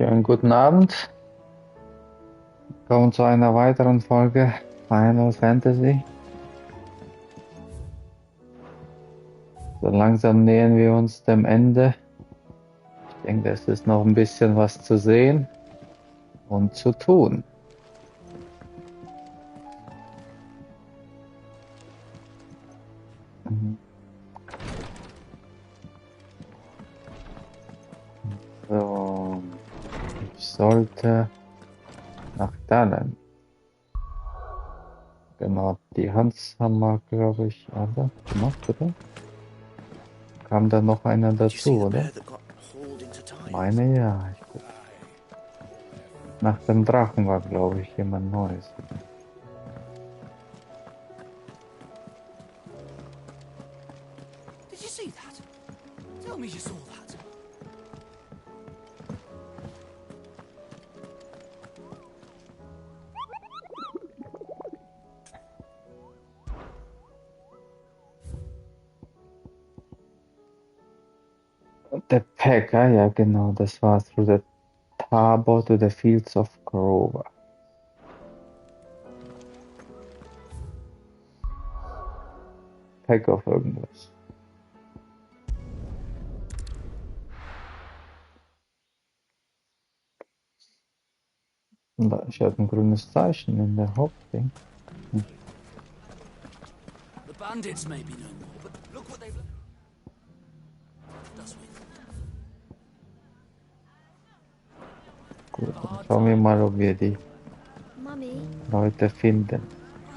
Schönen guten Abend. Willkommen zu einer weiteren Folge Final Fantasy. So langsam nähern wir uns dem Ende. Ich denke, es ist noch ein bisschen was zu sehen und zu tun. So, ich sollte nach Dallen. Genau, die Hans haben wir, glaube ich, alle gemacht, oder? Kam da noch einer dazu, oder? Meine ja. Nach dem Drachen war, glaube ich, jemand Neues. Did you see that? Tell me you saw that. Der Packer, ja genau, das war Through the Tabor to the Fields of Grover. Pack auf irgendwas. Und da ist halt ein grünes Zeichen in der Hauptding. The bandits may be no more, but look what they've left us with. Gut, dann schauen wir mal, ob wir die Mummy, Leute finden. are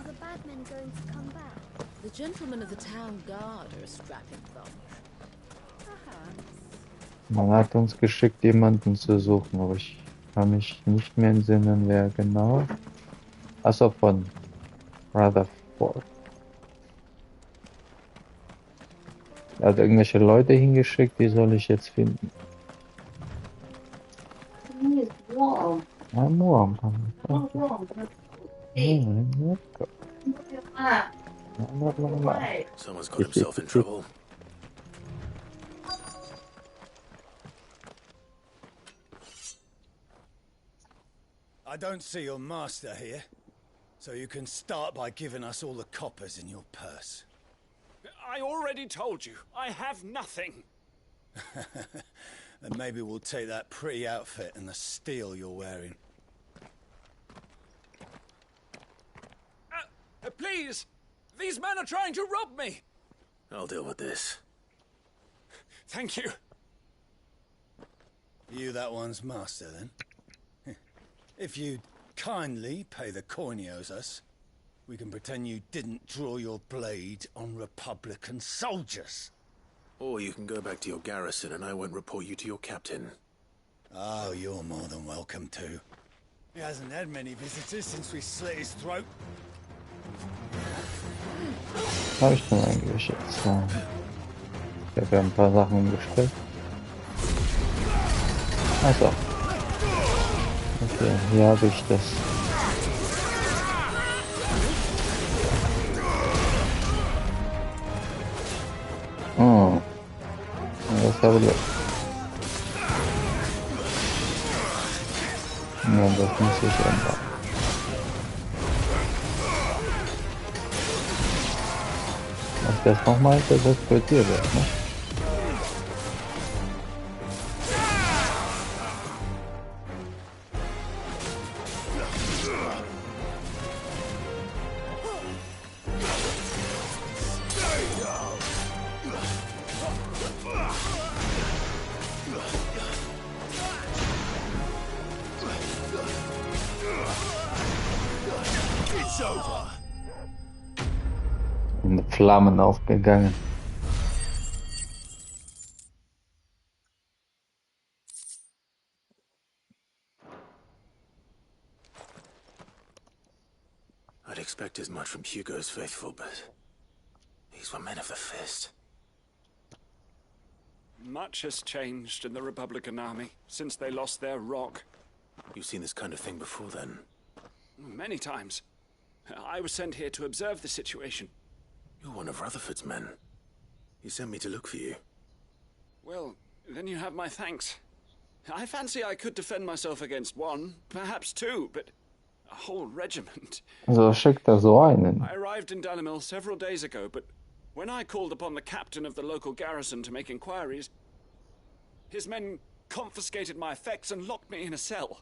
the bad men going to come back? The gentlemen of the town guard are a strapping bunch. Man hat uns geschickt, jemanden zu suchen, aber ich kann mich nicht mehr entsinnen, wer genau. Also von Rutherford. Er hat irgendwelche Leute hingeschickt, die soll ich jetzt finden. It's warm. I'm warm. Oh, warm. Someone's got himself in trouble. I don't see your master here, so you can start by giving us all the coppers in your purse. I already told you, I have nothing. Then maybe we'll take that pretty outfit and the steel you're wearing. Please! These men are trying to rob me! I'll deal with this. Thank you. You that one's master, then? If you'd kindly pay the coin he owes us, we can pretend you didn't draw your blade on Republican soldiers. Or you can go back to your garrison and I won't report you to your captain. Oh, you're more than welcome to. He hasn't had many visitors since we slit his throat. Was habe ich denn eigentlich jetzt? Ich habe ja ein paar Sachen umgestellt. Also. Okay, hier habe ich das. Oh. Das habe ich. Ja, das muss ich ändern. Was das nochmal das explodiert wird, ne? In Flammen aufgegangen. I'd expect as much from Hugo's faithful, but these were men of the fist. Much has changed in the Republican army since they lost their rock. You've seen this kind of thing before then? Many times. I was sent here to observe the situation. You're one of Rutherford's men. He sent me to look for you. Well, then you have my thanks. I fancy I could defend myself against one, perhaps two, but a whole regiment. So schickt er so einen. I arrived in Dalimil several days ago, but when I called upon the captain of the local garrison to make inquiries, his men confiscated my effects and locked me in a cell.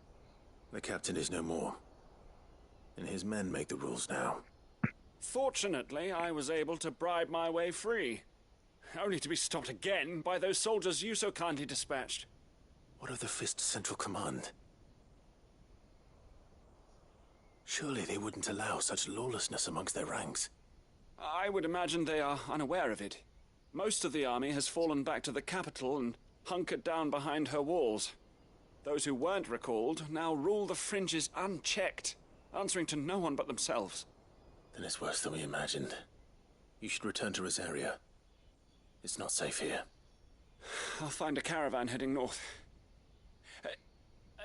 The captain is no more, and his men make the rules now. Fortunately, I was able to bribe my way free, only to be stopped again by those soldiers you so kindly dispatched. What of the Fist's central command? Surely they wouldn't allow such lawlessness amongst their ranks. I would imagine they are unaware of it. Most of the army has fallen back to the capital and hunkered down behind her walls. Those who weren't recalled now rule the fringes unchecked, answering to no one but themselves. Then it's worse than we imagined. You should return to Rosaria. It's not safe here. I'll find a caravan heading north.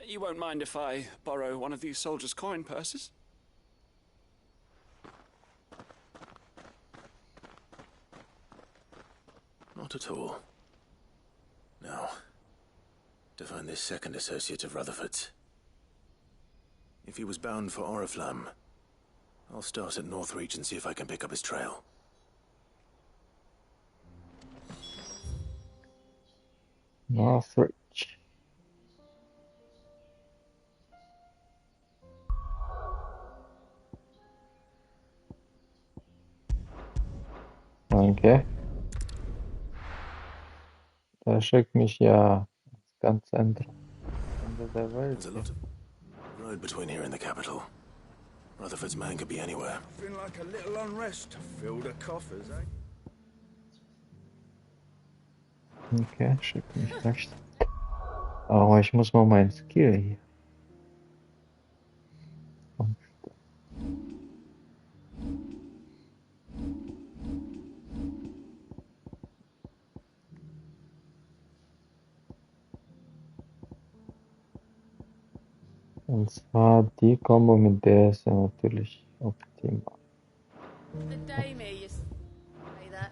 You won't mind if I borrow one of these soldiers' coin purses? Not at all. Now, to find this second associate of Rutherford's. If he was bound for Oriflamme, I'll start at Northreach and see if I can pick up his trail. Northreach. Danke. Der schickt mich ja ins ganz Ende der Welt. There's a lot of road between here and the capital. Rutherford's man could be anywhere. Feeling like a little unrest to fill the coffers, eh? Okay, schickt mich rechts. Aber ich muss mal meinen Skill hier. Und zwar die Kombo, mit der ist ja natürlich optimal. The dame here used to say that.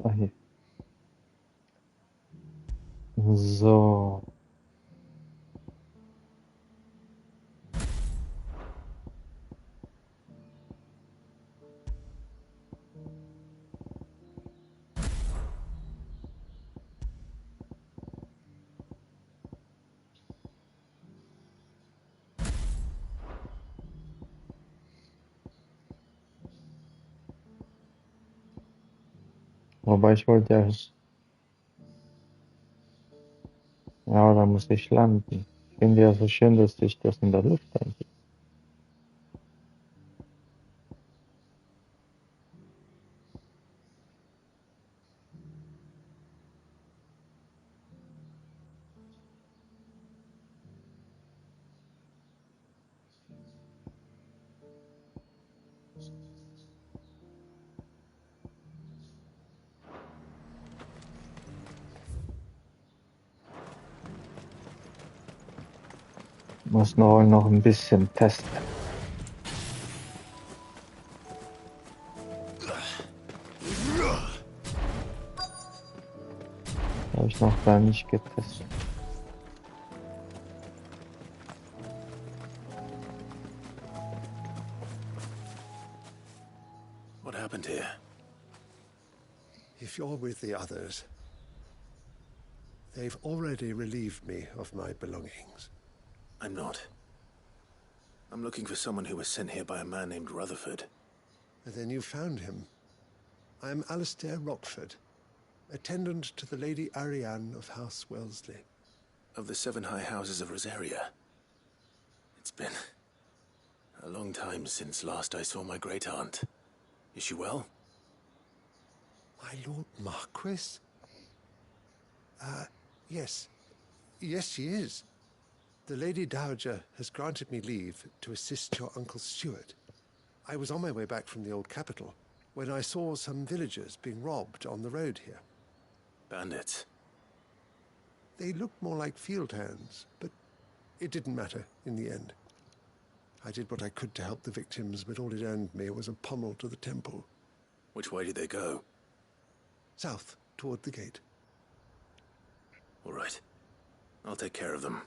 Ah, hier. So. Wobei ich wollte ja. Ja, da muss ich landen. Ich finde ja so schön, dass sich das in der Luft angeht. Muss noch ein bisschen testen. Habe ich noch gar nicht getestet. What happened here? If you're with the others, they've already relieved me of my belongings. I'm not. I'm looking for someone who was sent here by a man named Rutherford. And then you found him. I am Alistair Rockford, attendant to the Lady Ariane of House Wellesley. Of the 7 high houses of Rosaria. It's been a long time since last I saw my great-aunt. Is she well? My Lord Marquis? Yes. Yes, she is. The Lady Dowager has granted me leave to assist your Uncle Stuart. I was on my way back from the old capital when I saw some villagers being robbed on the road here. Bandits. They looked more like field hands, but it didn't matter in the end. I did what I could to help the victims, but all it earned me was a pommel to the temple. Which way did they go? South, toward the gate. All right. I'll take care of them.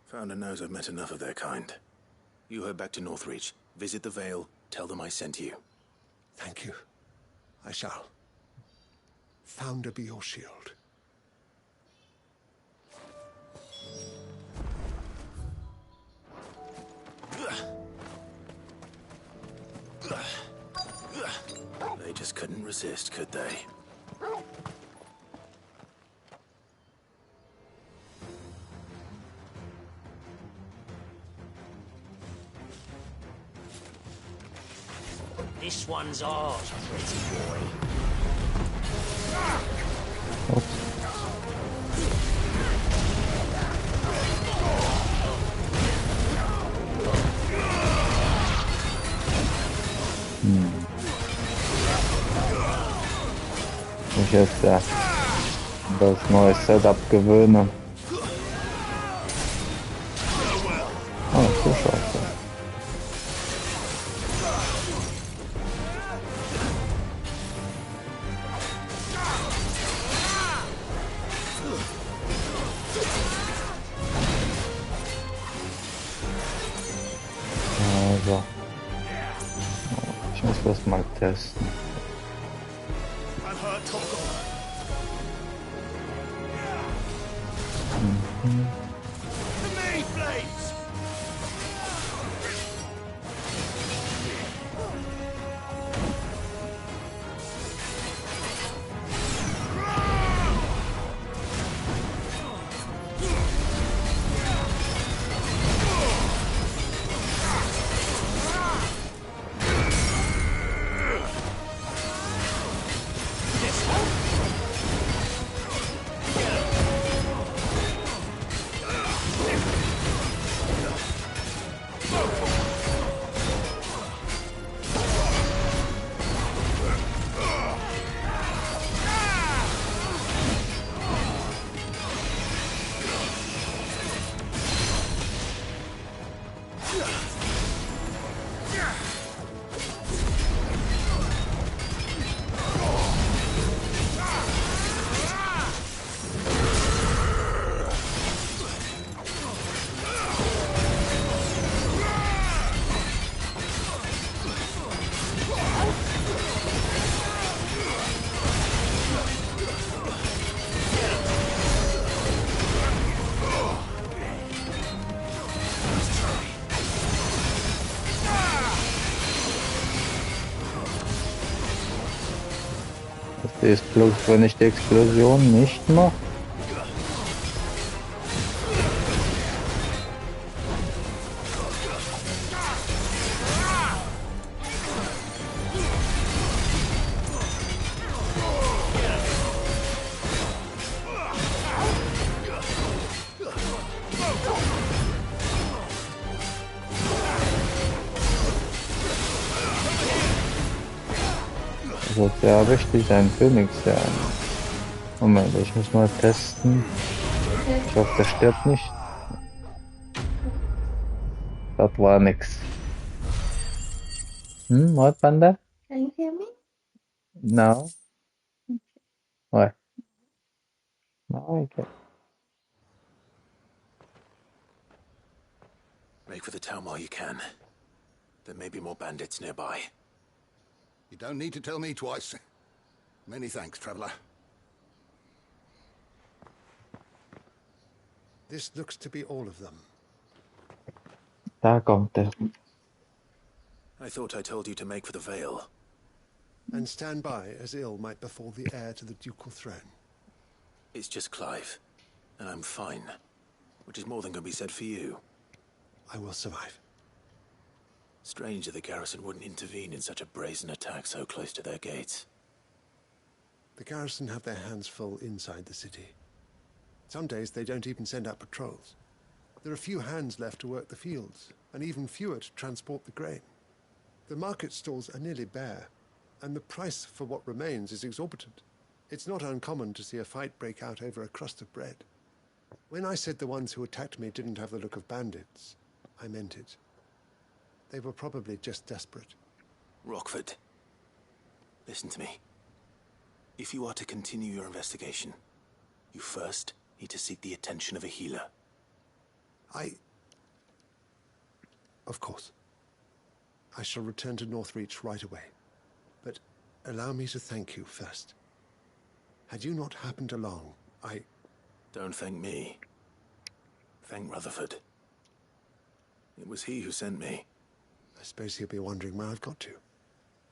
Founder knows I've met enough of their kind. You head back to Northreach, visit the Vale, tell them I sent you. Thank you. I shall. Founder be your shield. They just couldn't resist, could they? This one's ours, pretty boy. Ich jetzt das neue Setup gewöhne. Oh, so scheiße. Also. Ich muss das mal testen. Das ist bloß, wenn ich die Explosion nicht mache. Das wird sehr wichtig, ein Phönix sein. Moment, ich muss mal testen. Ich hoffe, der stirbt nicht. Das war nix. What, Panda? Can you hear me? No. What? No, okay. Make for the town while you can. There may be more bandits nearby. You don't need to tell me twice. Many thanks, traveler. This looks to be all of them. Da kommt er. I thought I told you to make for the Vale. And stand by as ill might befall the heir to the ducal throne. It's just Clive, and I'm fine. Which is more than can be said for you. I will survive. Strange that the garrison wouldn't intervene in such a brazen attack so close to their gates. The garrison have their hands full inside the city. Some days they don't even send out patrols. There are few hands left to work the fields, and even fewer to transport the grain. The market stalls are nearly bare, and the price for what remains is exorbitant. It's not uncommon to see a fight break out over a crust of bread. When I said the ones who attacked me didn't have the look of bandits, I meant it. They were probably just desperate. Rockford, listen to me. If you are to continue your investigation, you first need to seek the attention of a healer. Of course. I shall return to Northreach right away. But allow me to thank you first. Had you not happened along, Don't thank me. Thank Rutherford. It was he who sent me. I suppose he'll be wondering where I've got to.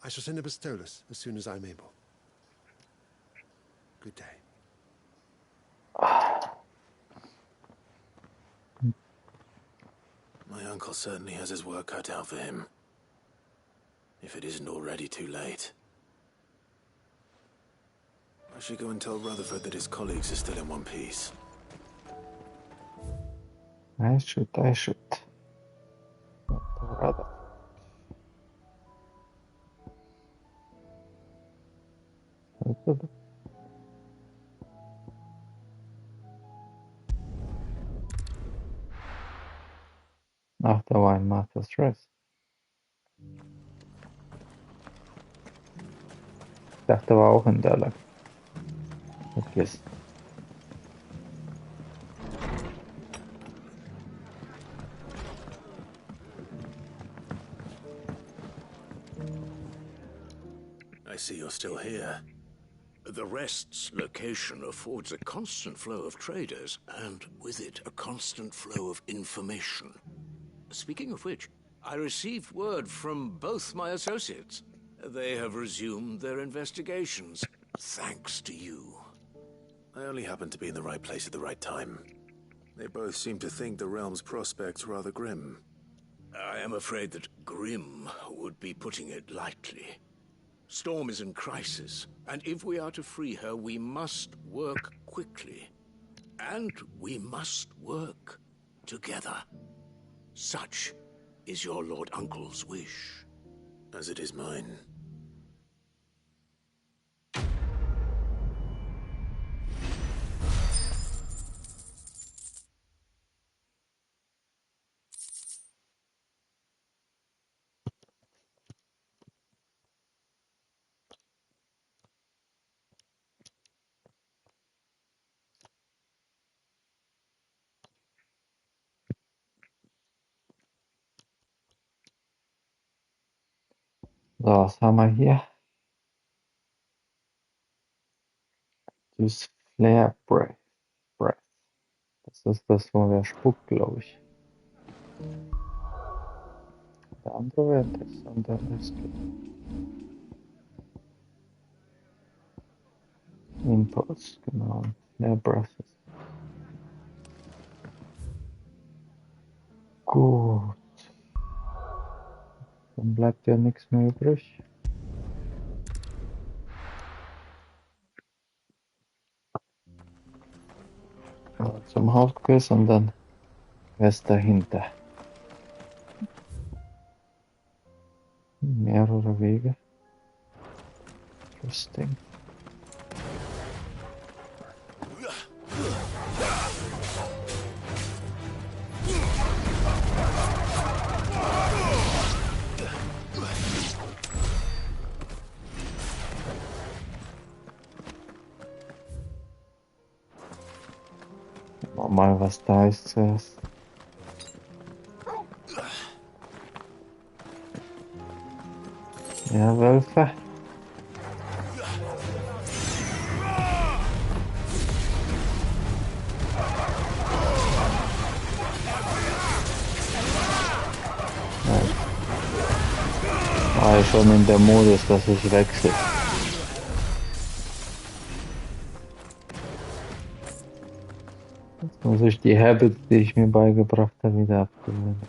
I shall send a Pistolus as soon as I'm able. Good day. My uncle certainly has his work cut out for him. If it isn't already too late. I should go and tell Rutherford that his colleagues are still in one piece. I should. Rather. Ach, da war ein Master Stress. Ich dachte, da war auch ein Dalek. Vergiss. I see you're still here. The Rest's location affords a constant flow of traders, and with it, a constant flow of information. Speaking of which, I received word from both my associates. They have resumed their investigations, thanks to you. I only happened to be in the right place at the right time. They both seem to think the realm's prospects rather grim. I am afraid that grim would be putting it lightly. Storm is in crisis, and if we are to free her, we must work quickly. And we must work together. Such is your Lord Uncle's wish. As it is mine. So, was haben wir hier? Das Flare Breath. Das ist das, wo der spuckt, glaube ich. Der andere wäre interessant, der Rest. Impulse, genau. Flare Breath ist gut. Dann bleibt ja nichts mehr übrig. Also zum Hauptquiz und dann Rest dahinter. Mehrere Wege. Interesting. Mal was da ist zuerst. Ja, Wölfe. War ja schon in der Modus, dass ich wechsle. Jetzt muss ich die Habits, die ich mir beigebracht habe, wieder abgewöhnen.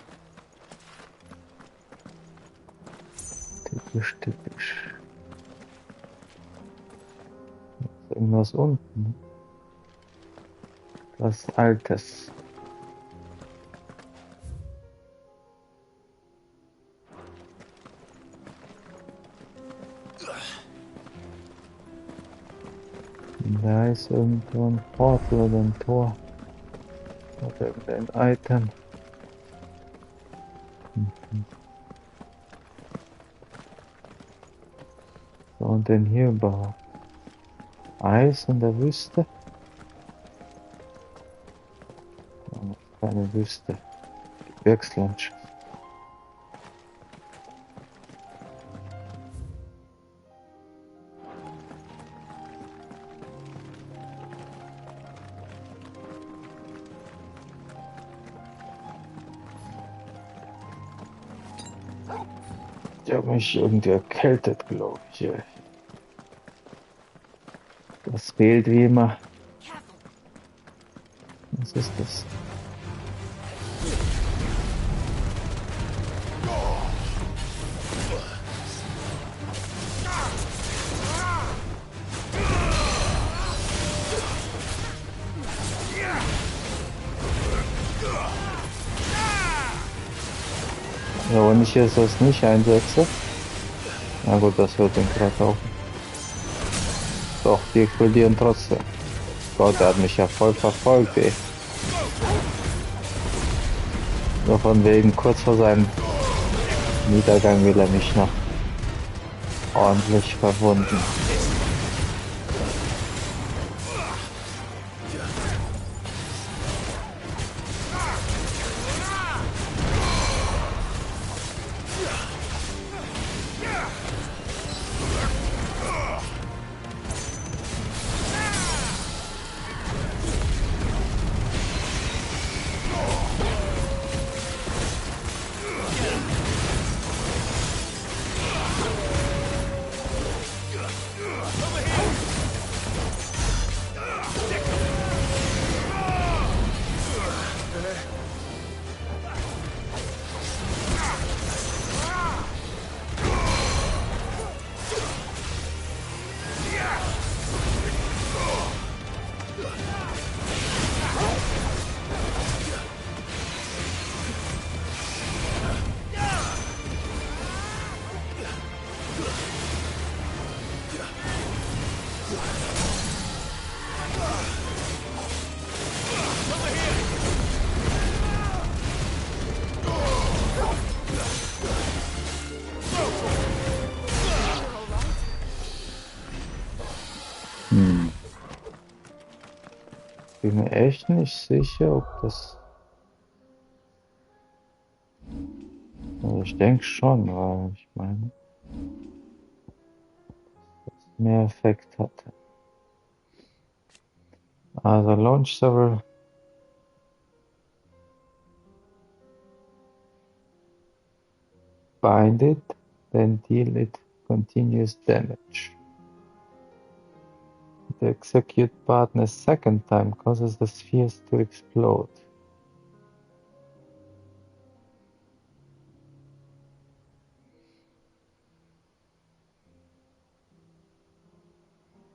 Typisch. Ist irgendwas unten? Was Altes. Da ist irgendwo ein Portal oder ein Tor. Oder irgendein Item. So, und denn hier überhaupt? Eis in der Wüste. Keine Wüste. Gebirgslandschaft. Ich habe mich irgendwie erkältet, glaube ich. Ey. Das fehlt wie immer. Was ist das? Ja, wenn ich jetzt das nicht einsetze. Na gut, das hört den gerade auf. Doch, die explodieren trotzdem. Gott, der hat mich ja voll verfolgt, ey. Nur von wegen, kurz vor seinem Niedergang will er mich noch ordentlich verwunden. Bin mir echt nicht sicher, ob das... Also ich denke schon, weil ich meine, dass es mehr Effekt hatte. Also launch several bind it, then deal it continuous damage. The execute button a second time causes the spheres to explode.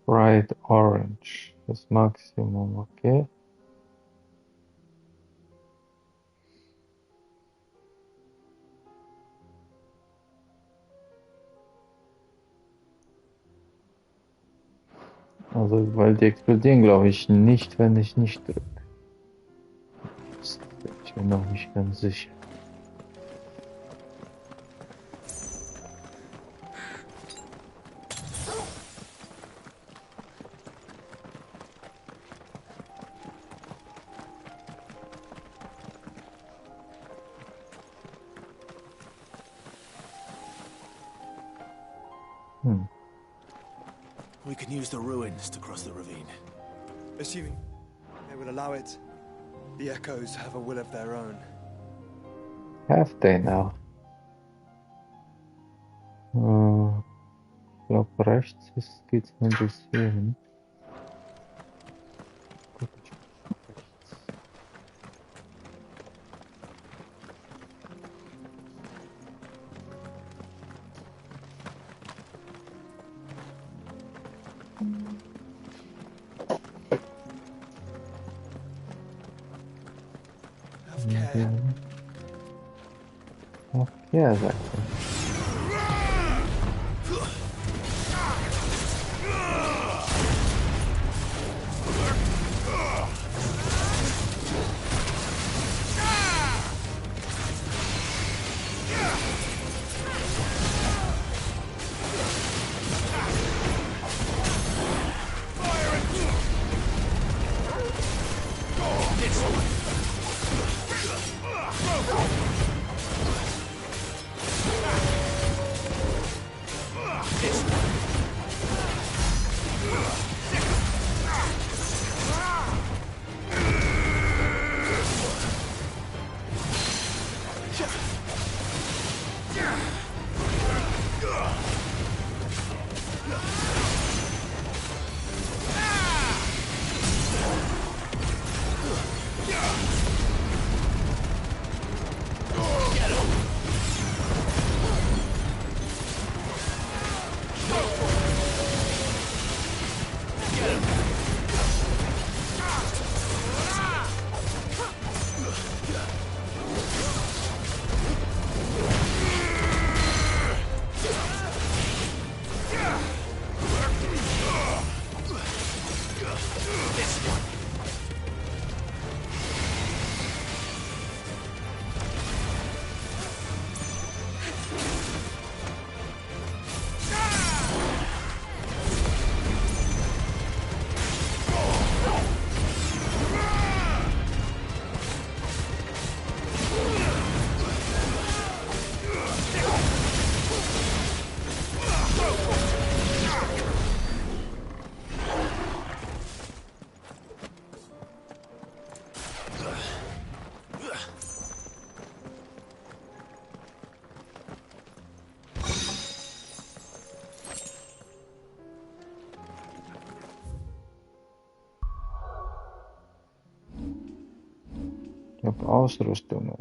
Bright orange, das Maximum, okay. Also, weil die explodieren, glaube ich, nicht, wenn ich nicht drücke. Ich bin noch nicht ganz sicher. We can use the ruins to cross the ravine. Assuming they will allow it, the echoes have a will of their own. Have they now? Ich glaube, rechts geht's ein bisschen. Guck ich mal rechts. Auf der Seite. Ich habe Ausrüstung.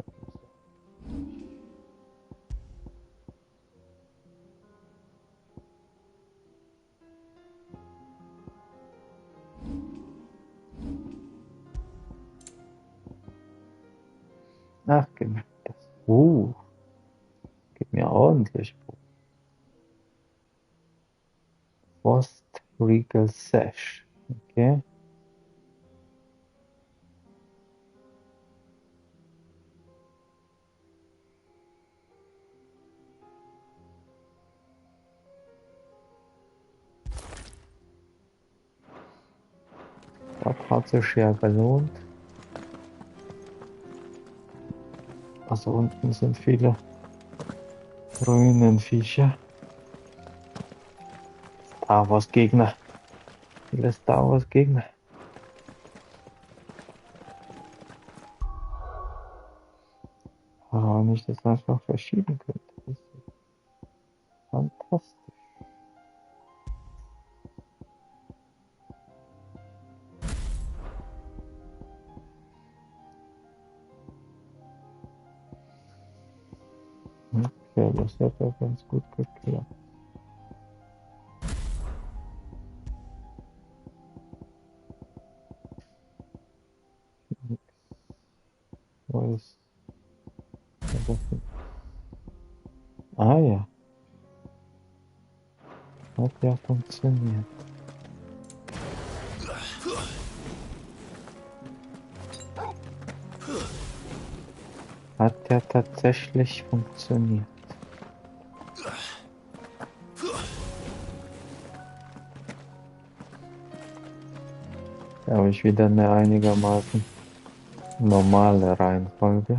Ach, gib mir das. Gib mir ordentlich. Post Regal Sash. Okay. Das hat sich ja gelohnt. Also unten sind viele Ruinenviecher. Star Wars Gegner. Viele Star Wars Gegner. Aber wenn ich das einfach verschieben könnte. Das ist fantastisch. Okay, das hat ja ganz gut geklappt. Wo ist das? Ah ja. Hat ja funktioniert. Hat ja tatsächlich funktioniert. Da habe ich wieder eine einigermaßen normale Reihenfolge.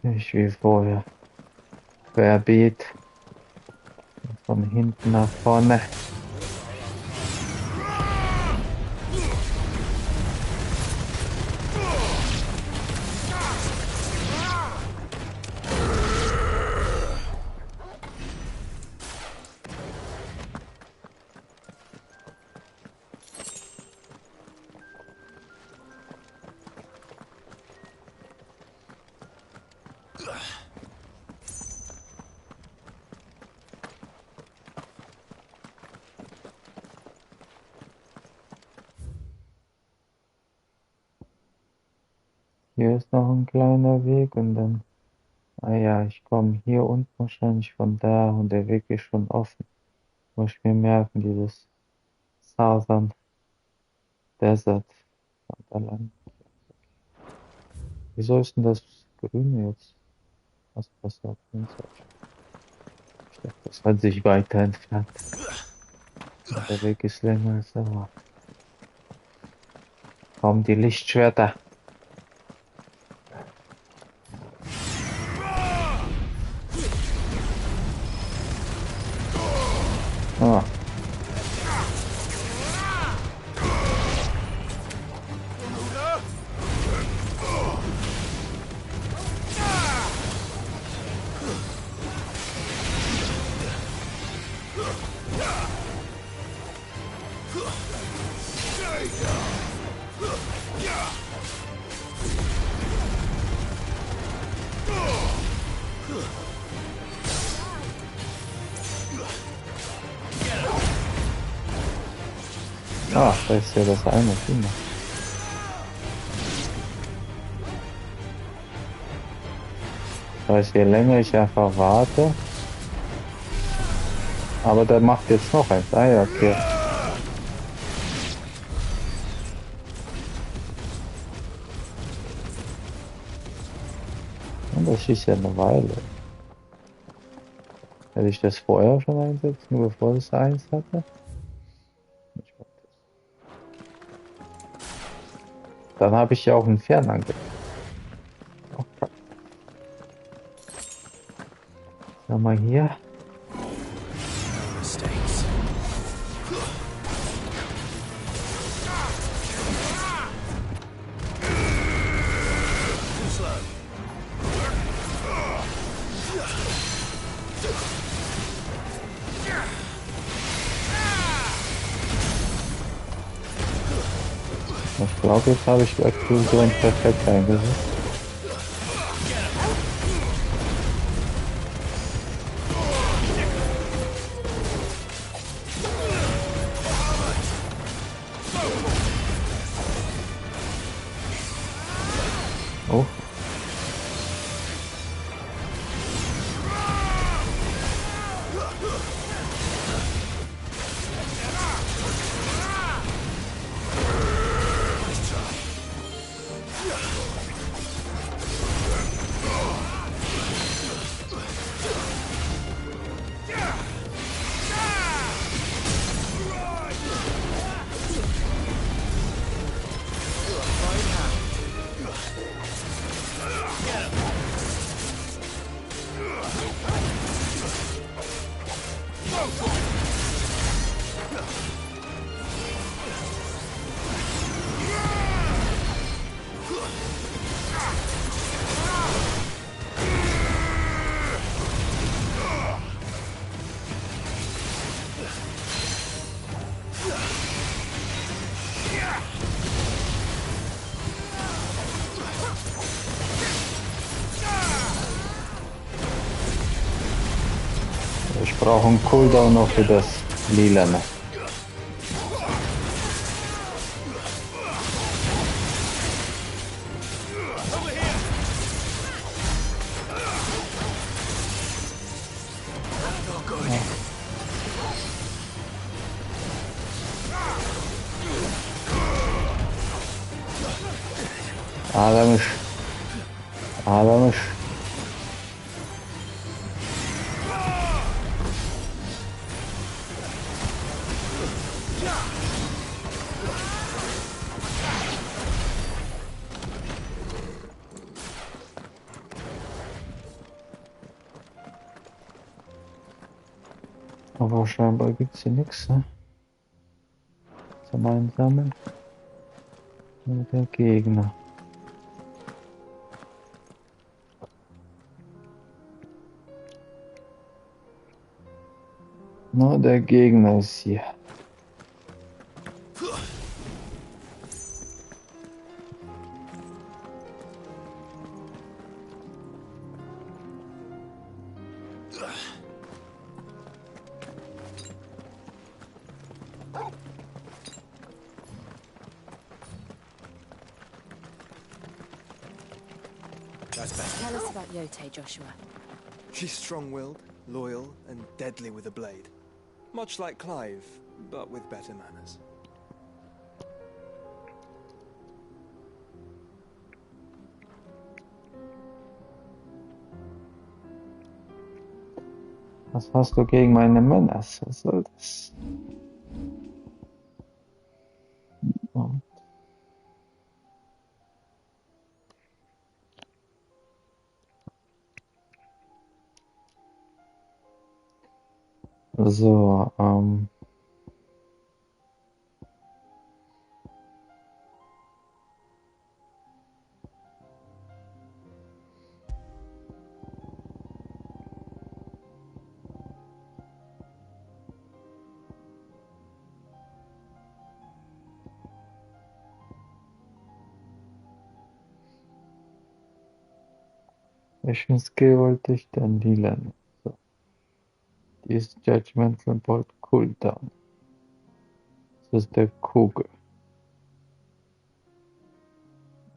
Nicht wie vorher. Querbeet. Von hinten nach vorne. Hier ist noch ein kleiner Weg und dann, ah ja, ich komme hier unten wahrscheinlich von da und der Weg ist schon offen. Muss ich mir merken, dieses Southern Desert. Und da lang. Wieso ist denn das Grüne jetzt? Was passiert? Das hat sich weiter entfernt. Der Weg ist länger als erwartet. Kommen die Lichtschwerter. Ah. Ah, da ist ja das eine Finger. Das heißt, je länger ich einfach warte. Aber der macht jetzt noch eins. Ah ja, okay. Und das ist ja eine Weile. Hätte ich das vorher schon einsetzen, bevor es eins hatte? Ich mach das. Dann habe ich ja auch einen Fernangriff. Okay. Schau mal hier. Ich glaube, jetzt habe ich Explosion perfekt eingesetzt. Oh. Ich brauche einen Cooldown noch für das Lilane. Ağlamış. Ağlamış. Aber scheinbar gibt es hier nichts, ne? Zum Einsammeln. Nur der Gegner. Nur der Gegner ist hier. Tell us about Yote, Joshua. She's strong-willed, loyal, and deadly with a blade. Much like Clive, but with better manners. Was hast du gegen meine Männer? Was soll das? Und so, welchen Skill wollte ich denn die lernen? So, die ist Judgmental Bolt Cooldown. Das ist der Kugel.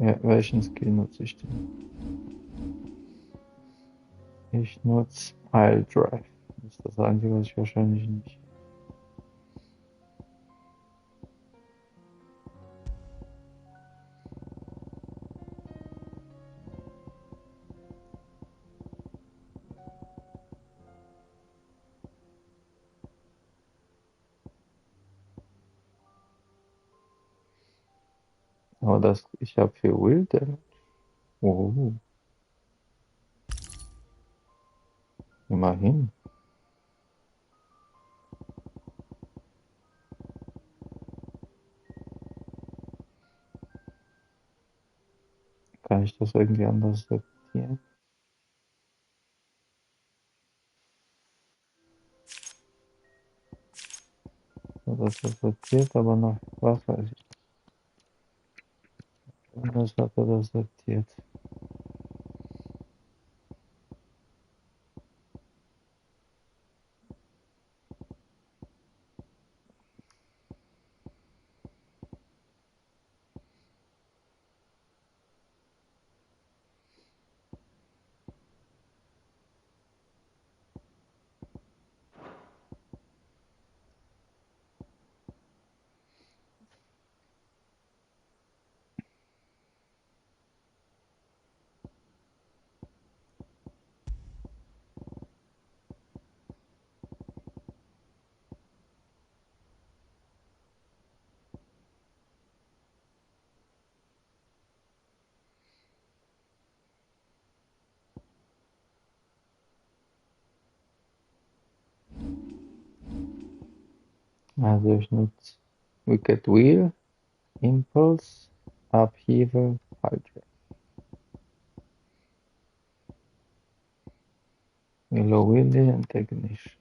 Ja, welchen Skill nutze ich denn? Ich nutze Pile Drive. Das ist das Einzige, was ich wahrscheinlich nicht. Aber das, ich habe für Will Damage. Oh, immerhin. Kann ich das irgendwie anders sortieren? So, das ist sortiert, aber nach was weiß ich. Anders hat er das sortiert. Also ich nutze Wicked Wheel, Impulse, Upheaval, Pile Willow Willy und Ignition.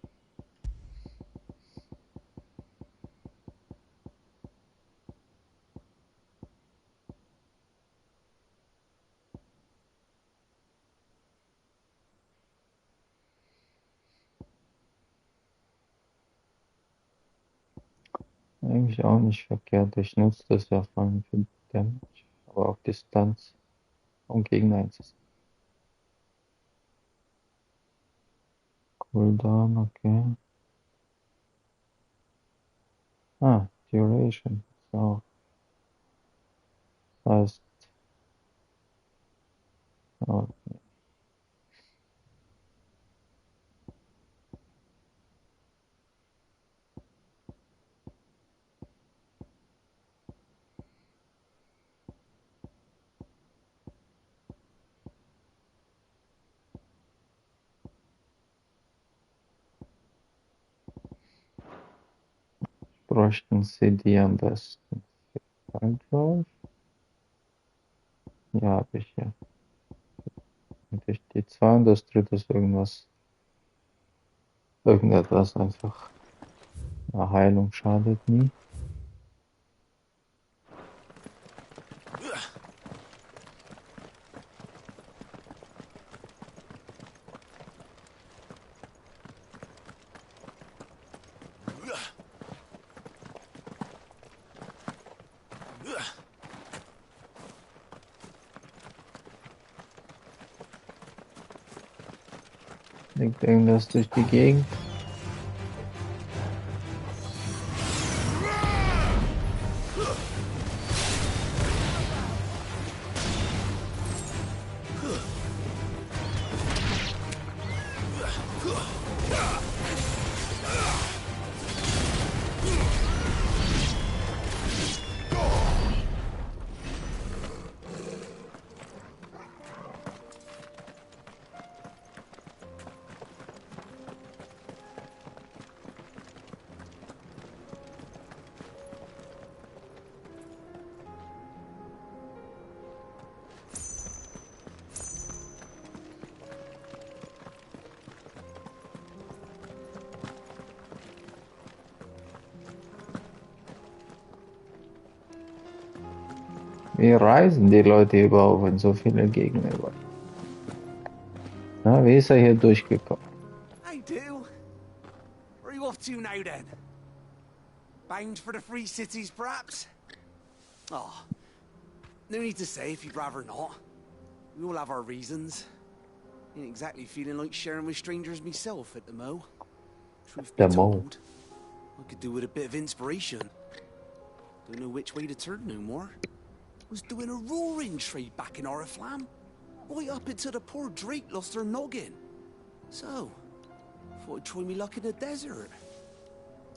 Eigentlich auch nicht verkehrt. Ich nutze das ja vor allem für Damage, aber auf Distanz, um Gegner einzusetzen. Cooldown, okay. Ah, Duration. So, das heißt, oh, bräuchten sie die am besten. Pile Drive? Ja, habe ich ja. Und ich die 2 und das dritte ist irgendetwas einfach. Ja, Heilung schadet nie. Liegt irgendwas durch die Gegend? Wie reisen die Leute überhaupt, wenn so viele Gegner über? Na, wie ist er hier durchgekommen? I do. Where are you off to now then? Bound for the Free Cities, perhaps? Oh, no need to say if you'd rather not. We all have our reasons. Ain't exactly feeling like sharing with strangers myself at the Mo. Truth be told, I could do with a bit of inspiration. Don't know which way to turn no more. Was doing a roaring trade back in Oriflamme. Right up until the poor Drake lost her noggin. So, thought I'd try me luck in the desert.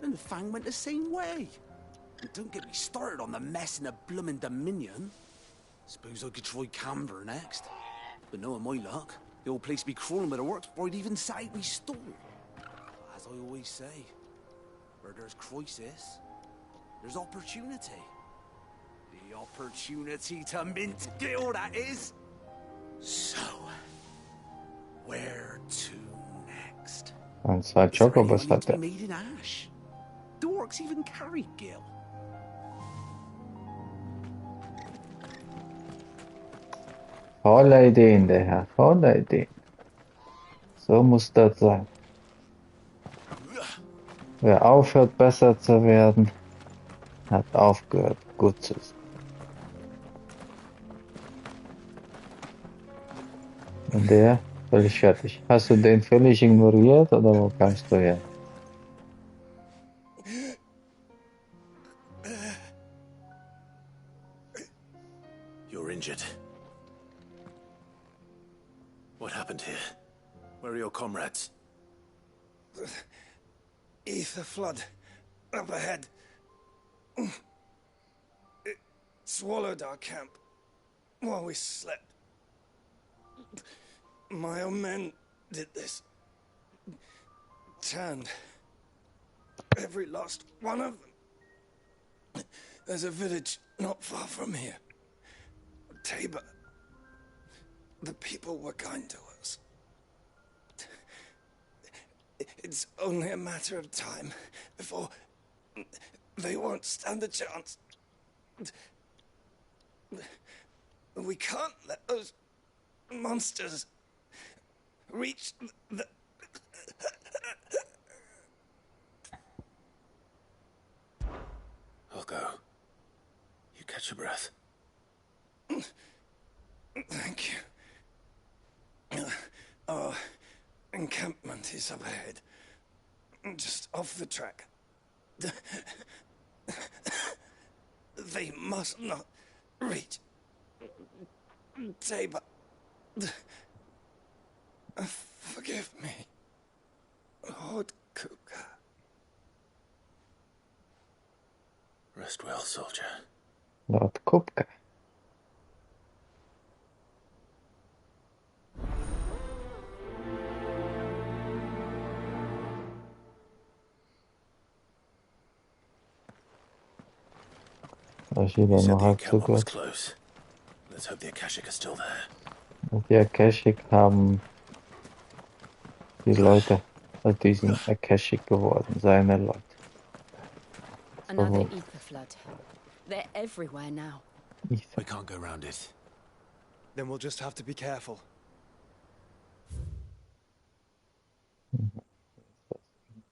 And the Fang went the same way. And don't get me started on the mess in the bloomin' Dominion. Suppose I could try Camber next. But knowing my luck, the old place be crawling with the works before I'd even sat out me stall. As I always say, where there's crisis, there's opportunity. The opportunity to mint Gil, that is. So, where to next? Und zwei Chocobos hat er. Made in ash. The orcs even carry Gil. Voller Ideen, der Herr, voller Ideen. So muss das sein. Wer aufhört, besser zu werden, hat aufgehört, gut zu sein. Und der völlig fertig. Hast du den völlig ignoriert oder wo kamst du her? You're injured. What happened here? Where are your comrades? Ether flood up ahead. It swallowed our camp while we slept. My own men did this. Turned every last one of them. There's a village not far from here. Tabor. The people were kind to us. It's only a matter of time before they won't stand a chance. We can't let those monsters reach the... I'll go. You catch your breath. Thank you. Our encampment is up ahead. Just off the track. They must not reach Tabor. Forgive me, Lord Kuka. Rest well, soldier. Lord Kupka. You said the encampment was close. Let's hope the Akashic are still there. Die Akashic haben die Leute, die sind Akashic geworden, seine Leute. Another ether flood. They're everywhere now. We can't go around it. Then we'll just have to be careful.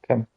Camp.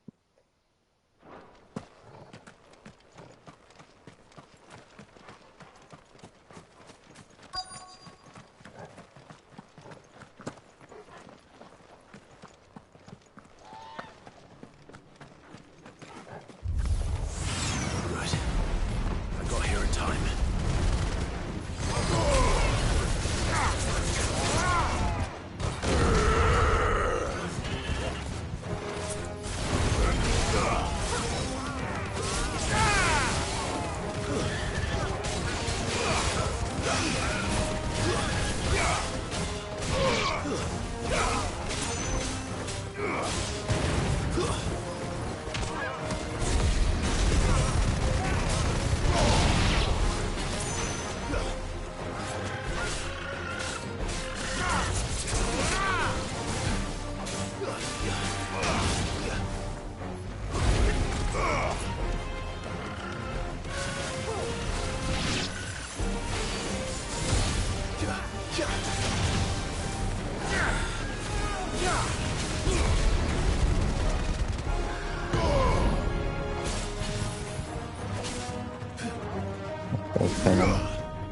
Ich kann ja.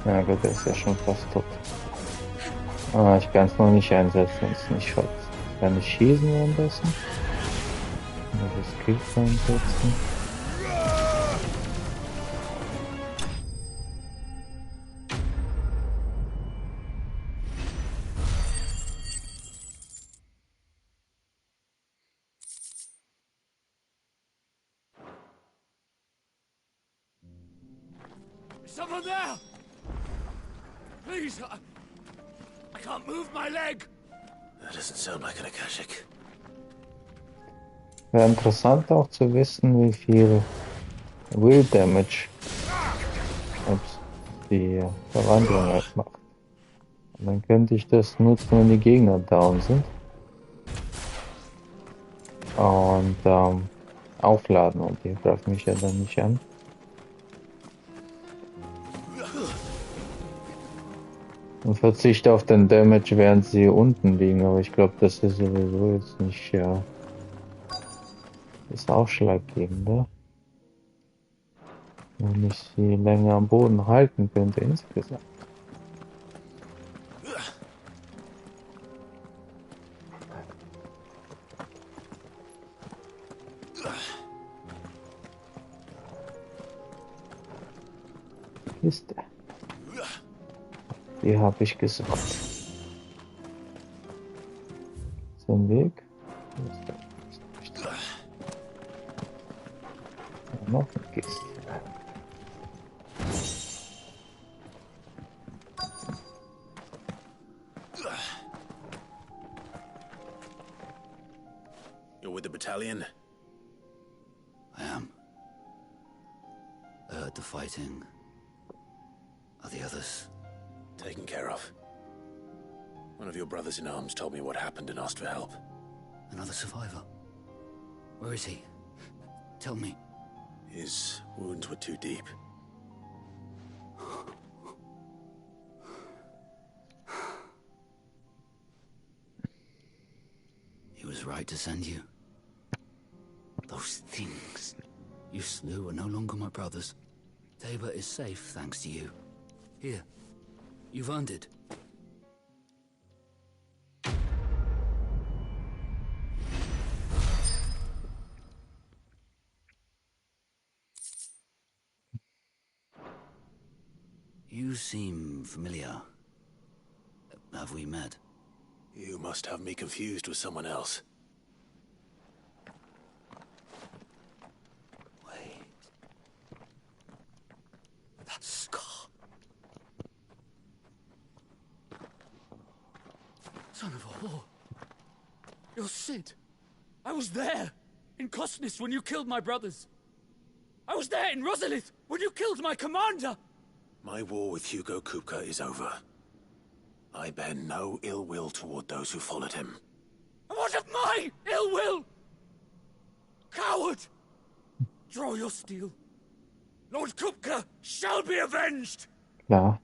Ja gut, der ist ja schon fast tot. Ah, ich kann es noch nicht einsetzen, wenn es nicht schaut. Kann ich schießen währenddessen? Kann ich Skills einsetzen? Someone there! Please, I can't move my leg! That doesn't sound like an Akashic. Wäre interessant auch zu wissen, wie viel Will Damage die Verwandlung halt macht. Und dann könnte ich das nutzen, wenn die Gegner down sind. Und aufladen, und die greifen mich ja dann nicht an. Und verzichte auf den Damage, während sie unten liegen, aber ich glaube, das ist sowieso jetzt nicht das Ausschlaggebende. Wenn ich sie länger am Boden halten könnte insgesamt. Kiste. Die habe ich gesucht. Zum Weg. Noch eine Kiste. You're with the battalion? I am. I heard the fighting. Are the others? Taken care of. One of your brothers in arms told me what happened and asked for help. Another survivor? Where is he? Tell me. His wounds were too deep. He was right to send you. Those things you slew are no longer my brothers. Tabor is safe thanks to you. Here, you've earned it. You seem familiar. Have we met? You must have me confused with someone else. Wait. That scar. Son of a whore. You're Sid. I was there, in Cosnis, when you killed my brothers. I was there in Rosalith, when you killed my commander. My war with Hugo Kupka is over. I bear no ill will toward those who followed him. And what of my ill will? Coward! Draw your steel. Lord Kupka shall be avenged! Klar.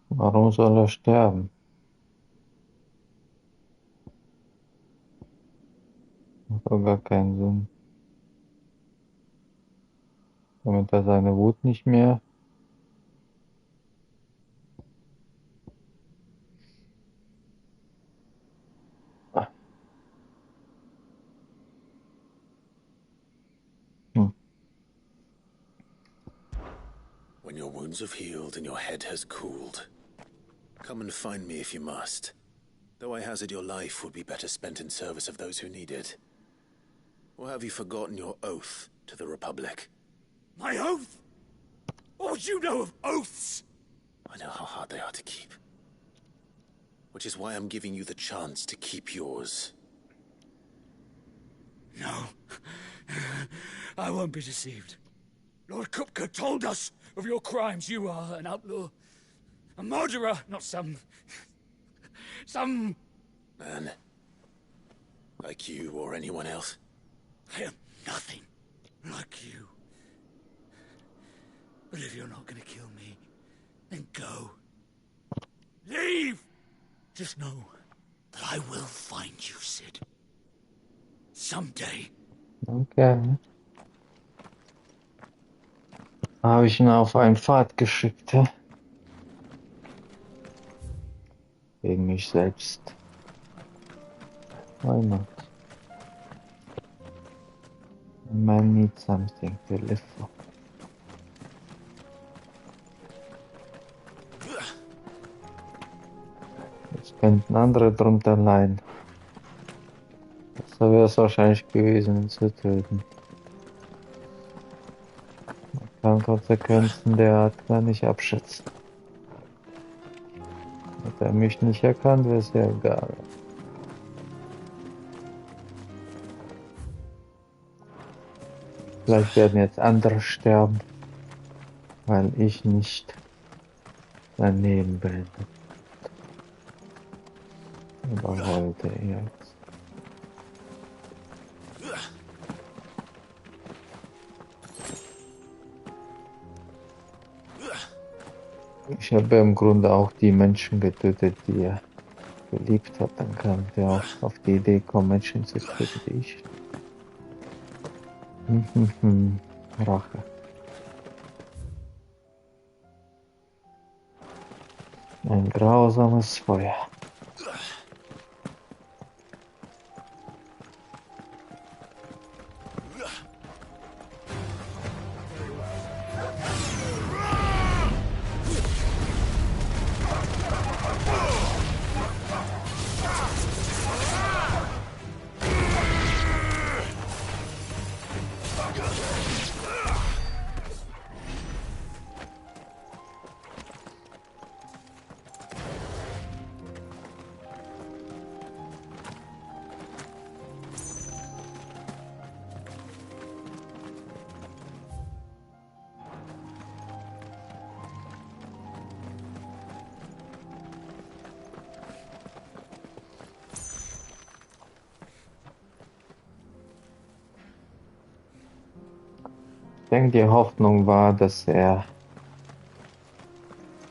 Warum soll er sterben? Macht doch gar keinen Sinn. Damit er seine Wut nicht mehr. When your wounds have healed and your head has cooled, come and find me if you must. Though I hazard your life would be better spent in service of those who need it. Or have you forgotten your oath to the Republic? My oath? What do you know of oaths? I know how hard they are to keep. Which is why I'm giving you the chance to keep yours. No. I won't be deceived. Lord Kupka told us of your crimes. You are an outlaw. A murderer, not some Man. Like you or anyone else. I am nothing like you. But if you're not gonna kill me, then go. Leave! Just know that I will find you, Sid. Someday. Okay. Habe ich ihn auf einen Pfad geschickt, hä? Gegen mich selbst. Why not? A man needs something to live for. Jetzt könnten andere drunter leiden. So wäre es wahrscheinlich gewesen, ihn zu töten. Man kann Konsequenzen derart gar nicht abschätzen. Hätte er mich nicht erkannt, wäre es ja egal. Vielleicht werden jetzt andere sterben, weil ich nicht daneben bin. Aber heute jetzt. Ich habe im Grunde auch die Menschen getötet, die er geliebt hat. Dann kam der auch auf die Idee kommen, Menschen zu töten, die ich. Rache. Ein grausames Feuer. Ich denke, die Hoffnung war, dass er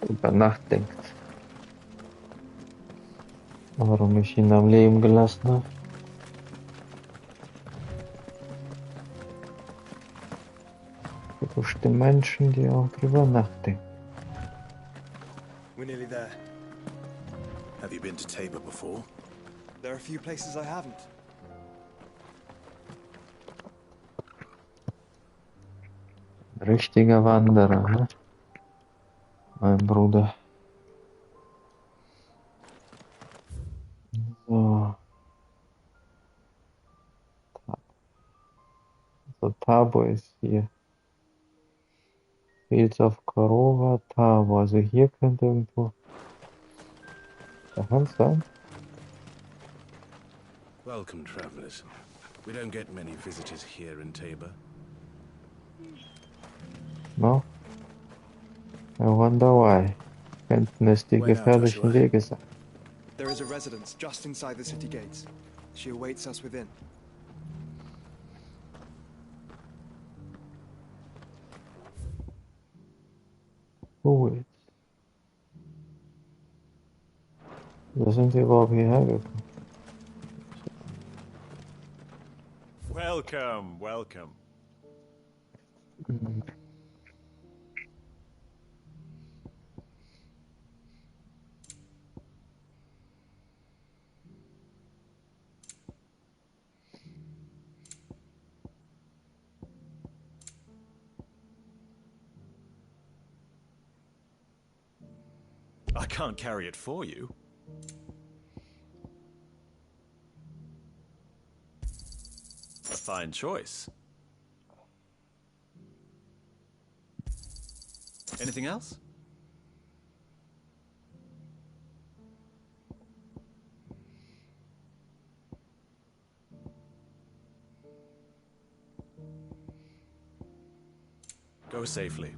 über Nacht denkt, warum ich ihn am Leben gelassen habe. Es gibt bestimmt Menschen, die auch drüber nachdenken. We're nearly there. Have you been to Tabor before? There are a few places I haven't. Richtiger Wanderer, ne? Mein Bruder. So. So, Tabor ist hier. Fields of Korova, Tabor. Also hier könnte irgendwo der Hand sein. Welcome, travelers. We don't get many visitors here in Tabor. No? I wonder why. Könnten es die gefährlichen Wege sein. There is a residence just inside the city gates. She awaits us within. Gut. Wo sind wir überhaupt hierher gekommen? Welcome, welcome. I can't carry it for you. A fine choice. Anything else? Go safely.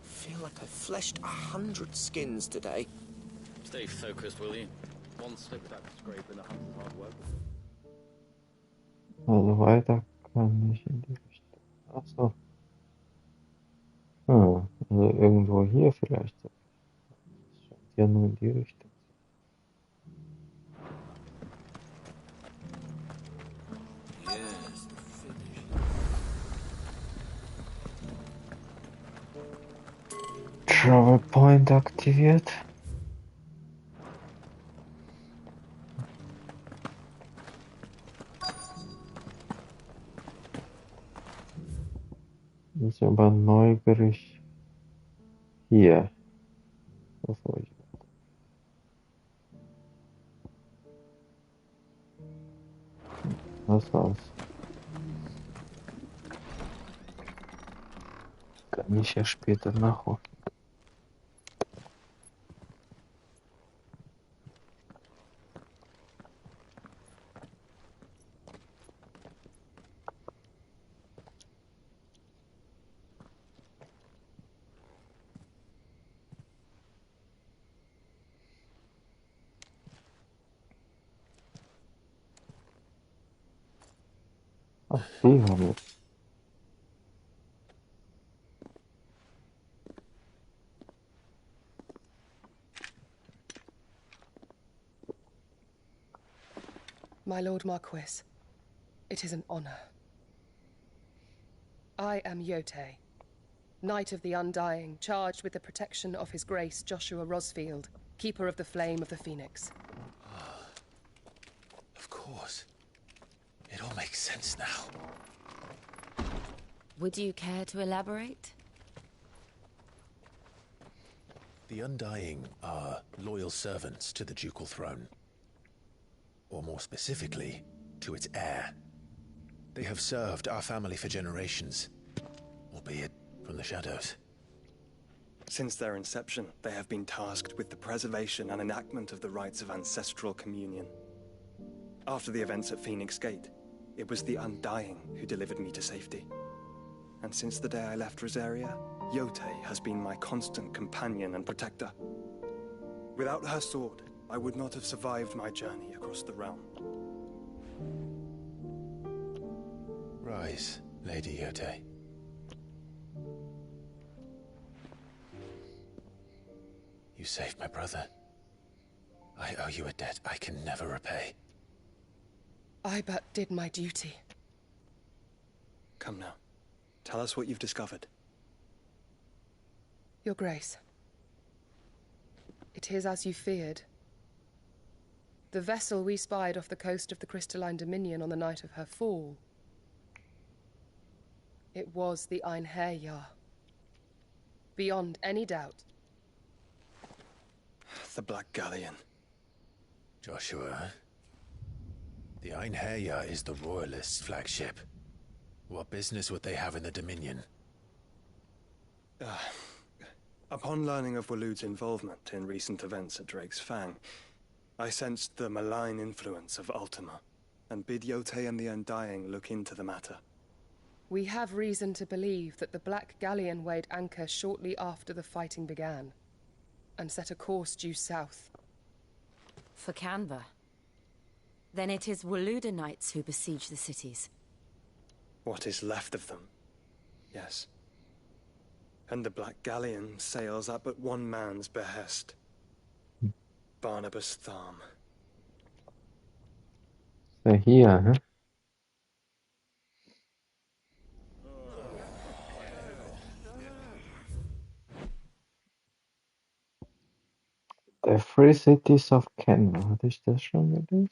Feel like I've fleshed 100 skins today. Stay focused, will you? One slip back scrape and a hunter's hard work. Also weiter kann ich in die Richtung. Ach so. Ah, also irgendwo hier vielleicht. Das scheint ja nur in die Richtung. Yes, the finish. Travel Point aktiviert. Ist aber neugierig hier. Bevor ich. Das war's. Kann ich ja später nachholen. Ach, die haben wir. My Lord Marquis, it is an honor. I am Yote, Knight of the Undying, charged with the protection of His Grace Joshua Rosfield, Keeper of the Flame of the Phoenix. Of course. It all makes sense now. Would you care to elaborate? The Undying are loyal servants to the ducal throne. Or more specifically, to its heir. They have served our family for generations, albeit from the shadows. Since their inception, they have been tasked with the preservation and enactment of the rites of ancestral communion. After the events at Phoenix Gate, it was the Undying who delivered me to safety. And since the day I left Rosaria, Yote has been my constant companion and protector. Without her sword, I would not have survived my journey across the realm. Rise, Lady Yote. You saved my brother. I owe you a debt I can never repay. I but did my duty. Come now. Tell us what you've discovered. Your Grace. It is as you feared. The vessel we spied off the coast of the Crystalline Dominion on the night of her fall. It was the Einherjar. Beyond any doubt. The Black Galleon. Joshua, the Einherjar is the Royalists' flagship. What business would they have in the Dominion? Upon learning of Waloed's involvement in recent events at Drake's Fang, I sensed the malign influence of Ultima, and bid Yote and the Undying look into the matter. We have reason to believe that the Black Galleon weighed anchor shortly after the fighting began, and set a course due south. For Canva. Then it is Waloeda knights who besiege the cities. What is left of them, yes. And the Black Galleon sails at but one man's behest. Barnabas Tharm. So here, huh? The Free Cities of Canva. Hatte ich das schon gelesen?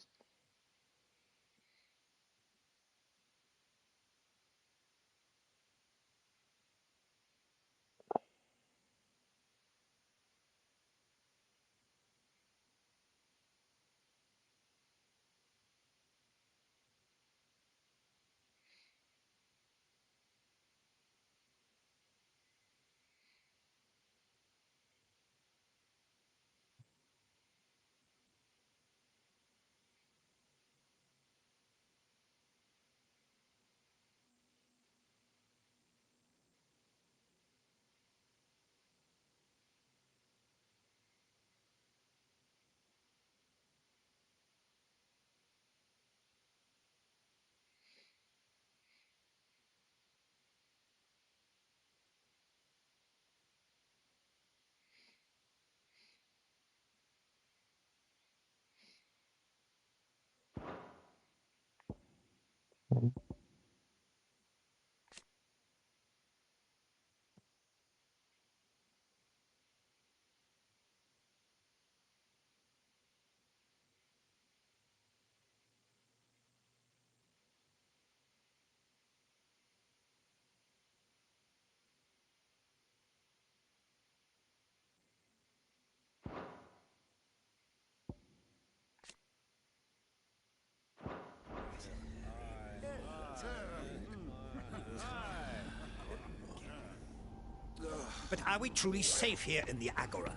But are we truly safe here in the Agora?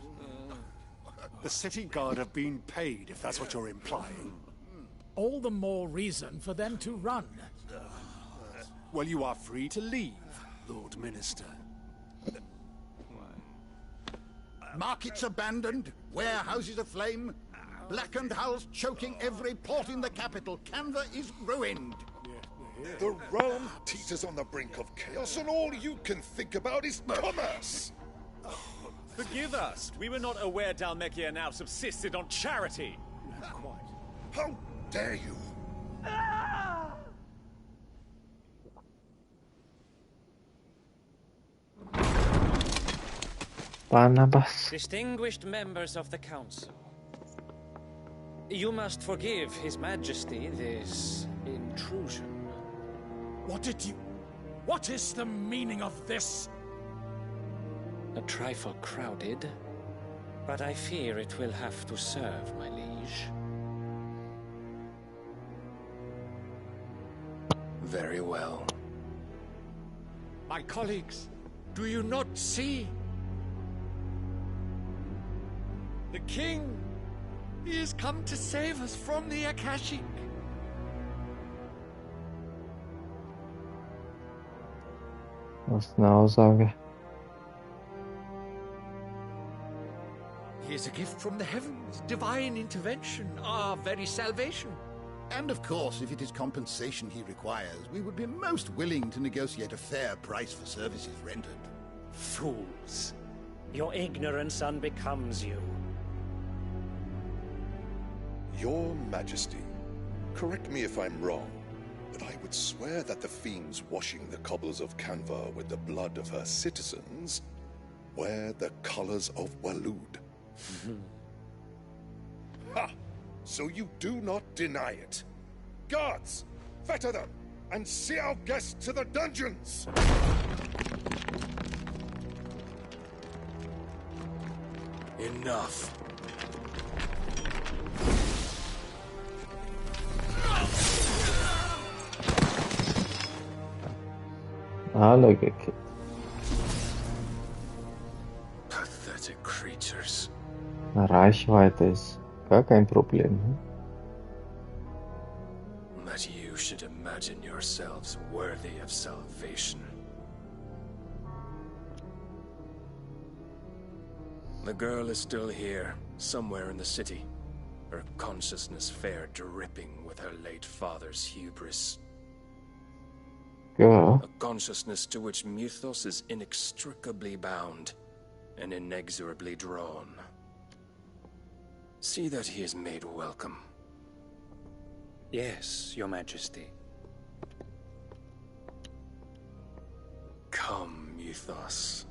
The city guard have been paid, if that's what you're implying. All the more reason for them to run. Well, you are free to leave, Lord Minister. Markets abandoned, warehouses aflame, blackened hulls choking every port in the capital. Canva is ruined. The realm teeters on the brink of chaos, and all you can think about is commerce! Forgive us. We were not aware Dhalmekia now subsisted on charity. How dare you? Barnabas. Distinguished members of the council, you must forgive His Majesty this intrusion. What is the meaning of this? A trifle crowded, but I fear it will have to serve, my liege. Very well. My colleagues, do you not see? The king! He has come to save us from the Akashic! Was ist eine Aussage? He is a gift from the heavens, divine intervention, our very salvation. And of course, if it is compensation he requires, we would be most willing to negotiate a fair price for services rendered. Fools! Your ignorance unbecomes you. Your Majesty, correct me if I'm wrong, but I would swear that the fiends washing the cobbles of Canva with the blood of her citizens wear the colors of Waloed. Ha! So you do not deny it. Guards, fetter them, and see our guests to the dungeons! Enough. Alle gekillt. Pathetic creatures. Reichweite ist gar kein Problem. Ne? That you should imagine yourselves worthy of salvation. The girl is still here, somewhere in the city. Her consciousness fair dripping with her late father's hubris. Yeah. A consciousness to which Mythos is inextricably bound and inexorably drawn. See that he is made welcome. Yes, Your Majesty. Come, Mythos.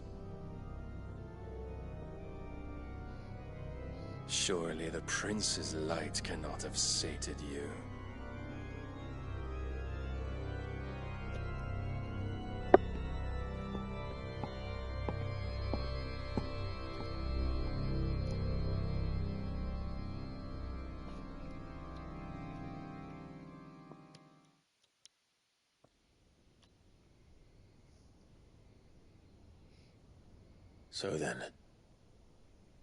Surely the prince's light cannot have sated you. So then,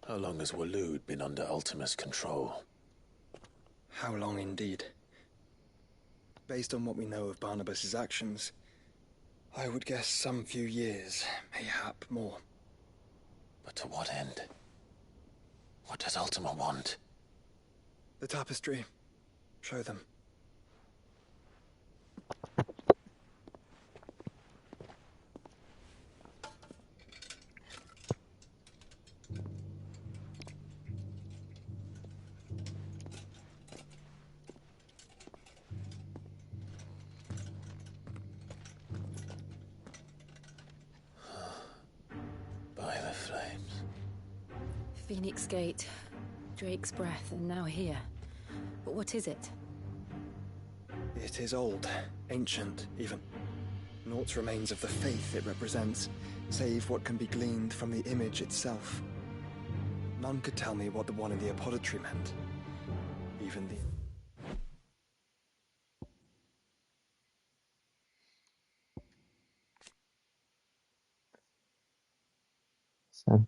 how long has Waloed been under Ultima's control? How long indeed? Based on what we know of Barnabas's actions, I would guess some few years, mayhap more. But to what end? What does Ultima want? The tapestry. Show them. By the flames. Phoenix Gate, Drake's Breath, and now here. But what is it? It is old, ancient, even. Naught remains of the faith it represents, save what can be gleaned from the image itself. None could tell me what the one in the apothecary meant. Even the... Sanji.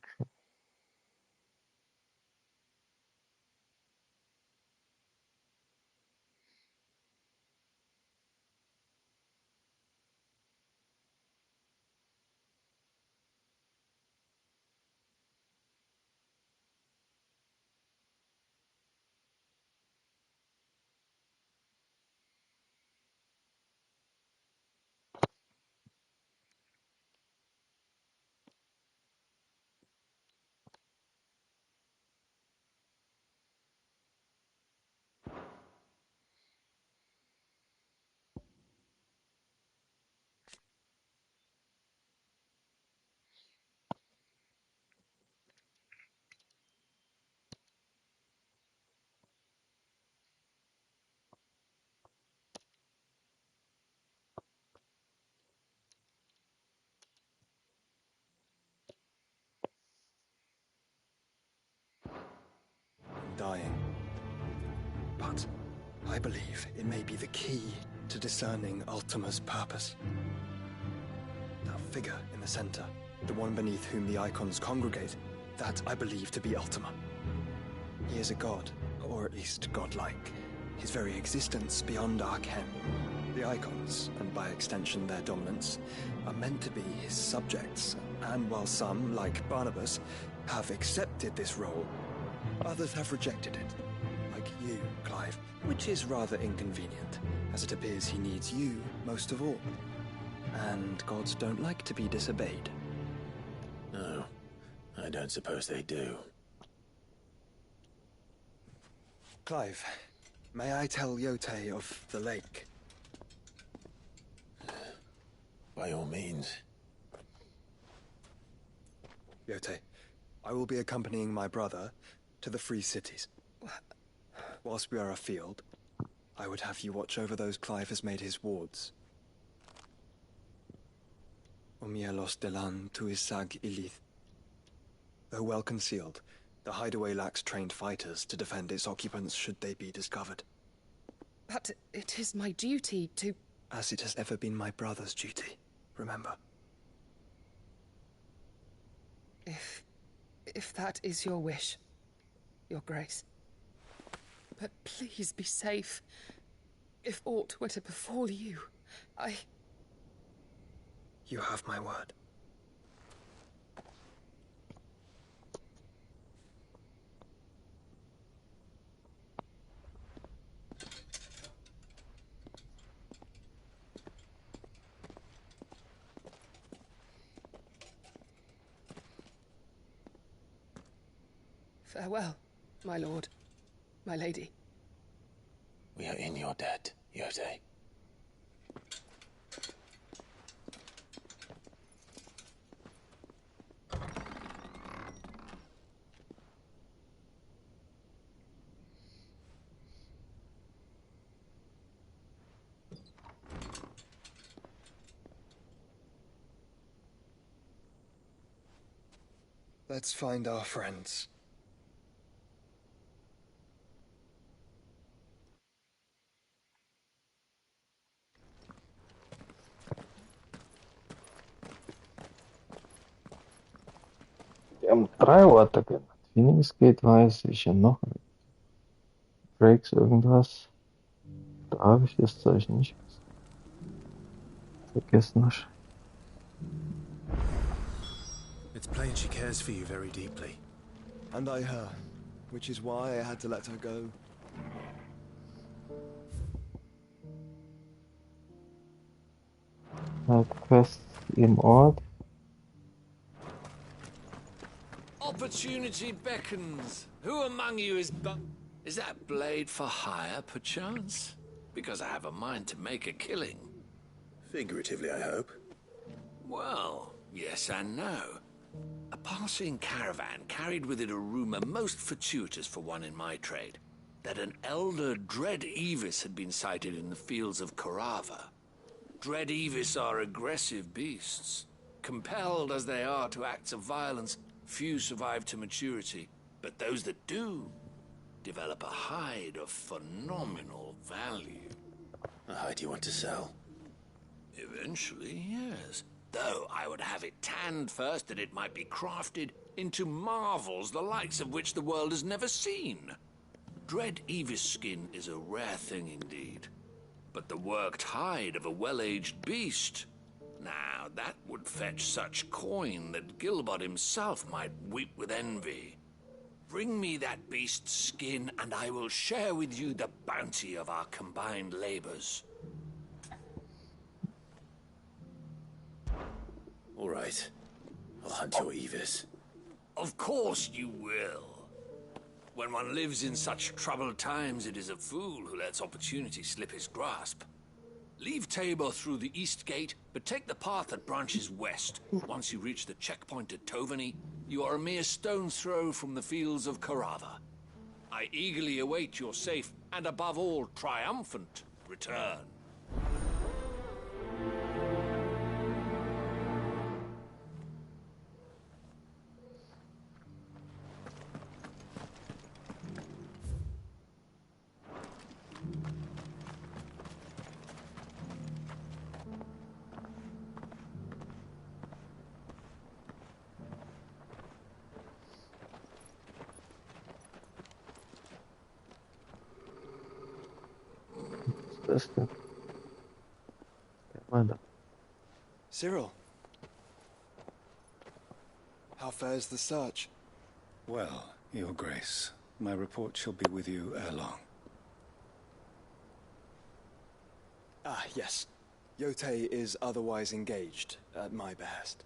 Dying. But I believe it may be the key to discerning Ultima's purpose. That figure in the center, the one beneath whom the icons congregate, that I believe to be Ultima. He is a god, or at least godlike. His very existence beyond our ken. The icons, and by extension their dominants, are meant to be his subjects, and while some, like Barnabas, have accepted this role, others have rejected it. Like you, Clive, which is rather inconvenient, as it appears he needs you most of all. And gods don't like to be disobeyed. No, I don't suppose they do. Clive, may I tell Yote of the lake? By all means. Yote, I will be accompanying my brother to the Free Cities. Whilst we are afield, I would have you watch over those Clive has made his wards. Omielos delan tuisag ilith. Though well concealed, the hideaway lacks trained fighters to defend its occupants should they be discovered. But it is my duty to... As it has ever been my brother's duty, remember. If that is your wish, Your Grace. But please be safe. If aught were to befall you, You have my word. Farewell, my lord, my lady. We are in your debt, Yote. Let's find our friends. Wir haben 3 Orte genannt. Phoenix Gate weiß ich ja noch. Drakes irgendwas. Da habe ich das Zeug nicht vergessen. It's plain she cares for you very deeply. And I her, which is why I had to let her go. Quest im Ort. Opportunity beckons. Who among you is that blade for hire, perchance? Because I have a mind to make a killing. Figuratively, I hope. Well, yes and no. A passing caravan carried with it a rumor most fortuitous for one in my trade, that an elder Dread Evis had been sighted in the fields of Korava. Dread Evis are aggressive beasts. Compelled as they are to acts of violence, few survive to maturity, but those that do develop a hide of phenomenal value. A hide you want to sell? Eventually, yes. though I would have it tanned first that it might be crafted into marvels the likes of which the world has never seen. Dread Evis skin is a rare thing indeed, but the worked hide of a well-aged beast, now that would fetch such coin that Gilbert himself might weep with envy. Bring me that beast's skin, and I will share with you the bounty of our combined labors. All right. I'll hunt your Evis. Of course you will. When one lives in such troubled times, it is a fool who lets opportunity slip his grasp. Leave Tabor through the east gate, but take the path that branches west. Once you reach the checkpoint at Tovany, you are a mere stone's throw from the fields of Carava. I eagerly await your safe, and above all, triumphant return. Asta. Manda. Cyril, how fares the search? Well, Your Grace, my report shall be with you ere long. Ah, yes. Yotei is otherwise engaged, at my behest.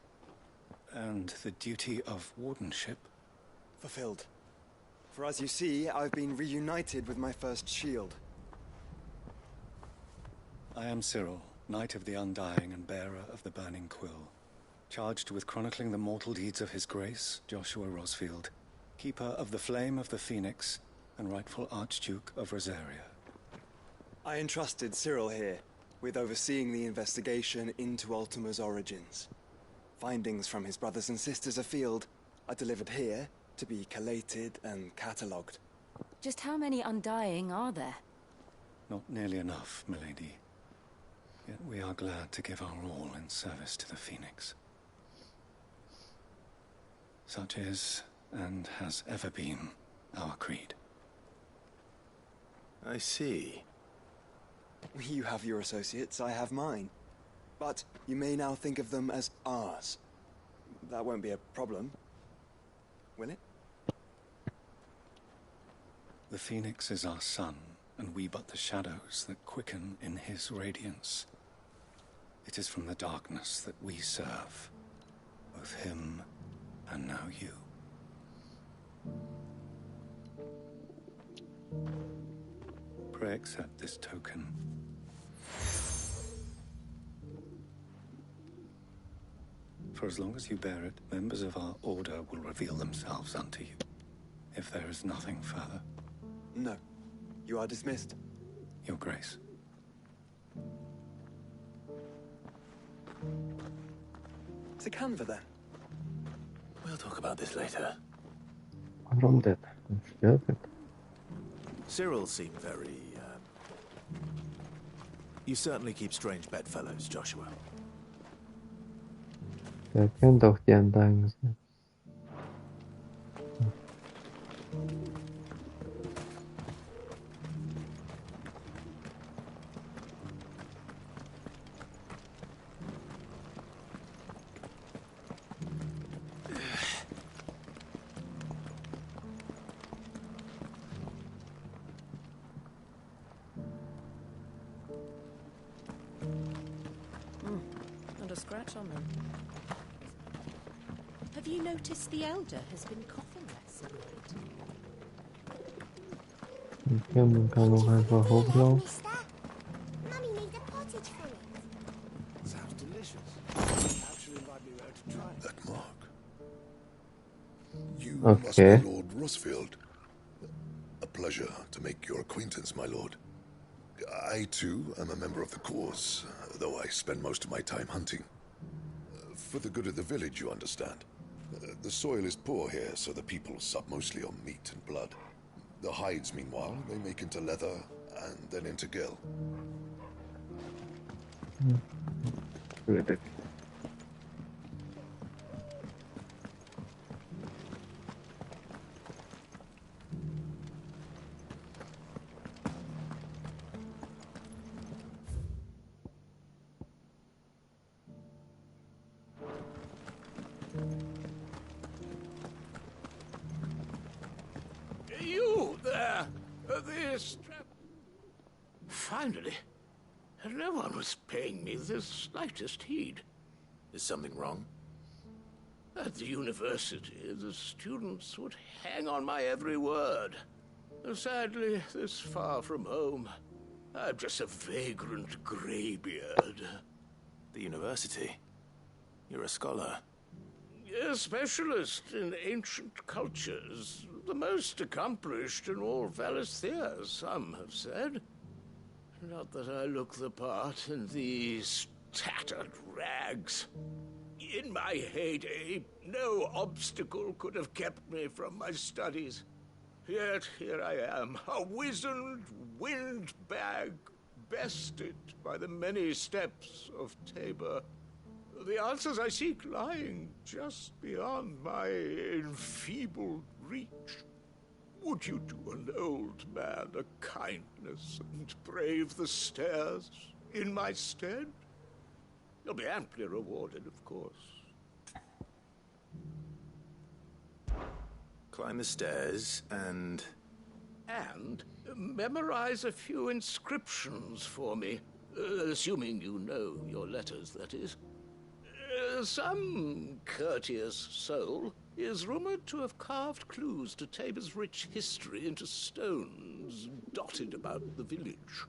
And the duty of wardenship? Fulfilled. For as you see, I've been reunited with my first shield. I am Cyril, Knight of the Undying and bearer of the Burning Quill, charged with chronicling the mortal deeds of His Grace, Joshua Rosfield, Keeper of the Flame of the Phoenix, and rightful Archduke of Rosaria. I entrusted Cyril here with overseeing the investigation into Ultima's origins. Findings from his brothers and sisters afield are delivered here to be collated and catalogued. Just how many Undying are there? Not nearly enough, milady. Yet we are glad to give our all in service to the Phoenix. Such is, and has ever been, our creed. I see. You have your associates, I have mine. But you may now think of them as ours. That won't be a problem, will it? The Phoenix is our sun, and we but the shadows that quicken in his radiance. It is from the darkness that we serve, both him and now you. Pray accept this token. For as long as you bear it, members of our order will reveal themselves unto you, if there is nothing further. No. You are dismissed. Your Grace. To Canva, then. We'll talk about this later. Waarom dit? Ja, dit. Cyril seemed very, You certainly keep strange bedfellows, Joshua. Der kennt doch die Undyings. Not a scratch on them. Have you noticed the Elder has been coughing less of late? Okay, man kann noch einfach hochlaufen. Mummy made a pottage for it. Sounds delicious. Perhaps you'll invite me round to try it. That mark. You Okay. must be Lord Rosfield. A pleasure to make your acquaintance, my lord. I, too, am a member of the cause, though I spend most of my time hunting. For the good of the village, you understand. The soil is poor here, so the people sup mostly on meat and blood. The hides, meanwhile, they make into leather, and then into gill. This trap. Finally, no one was paying me the slightest heed. Is something wrong? At the university, the students would hang on my every word. Sadly, this far from home, I'm just a vagrant greybeard. The university? You're a scholar. A specialist in ancient cultures. The most accomplished in all Valisthea, some have said. Not that I look the part in these tattered rags. In my heyday, no obstacle could have kept me from my studies. Yet here I am, a wizened windbag, bested by the many steps of Tabor. The answers I seek lying just beyond my enfeebled reach. Would you do an old man a kindness and brave the stairs in my stead? You'll be amply rewarded, of course. Climb the stairs and... And memorize a few inscriptions for me. Assuming you know your letters, that is. Some courteous soul is rumored to have carved clues to Tabor's rich history into stones dotted about the village.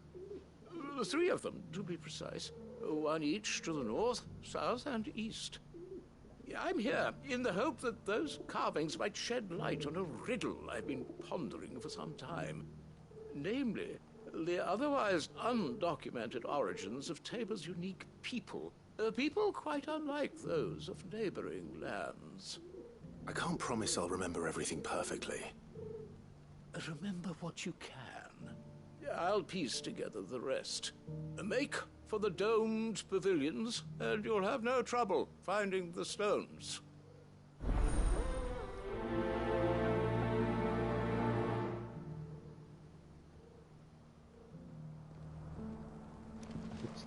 3 of them, to be precise. 1 each to the north, south, and east. I'm here in the hope that those carvings might shed light on a riddle I've been pondering for some time. Namely, the otherwise undocumented origins of Tabor's unique people. People quite unlike those of neighboring lands. I can't promise I'll remember everything perfectly. Remember what you can. I'll piece together the rest. Make for the domed pavilions, and you'll have no trouble finding the stones.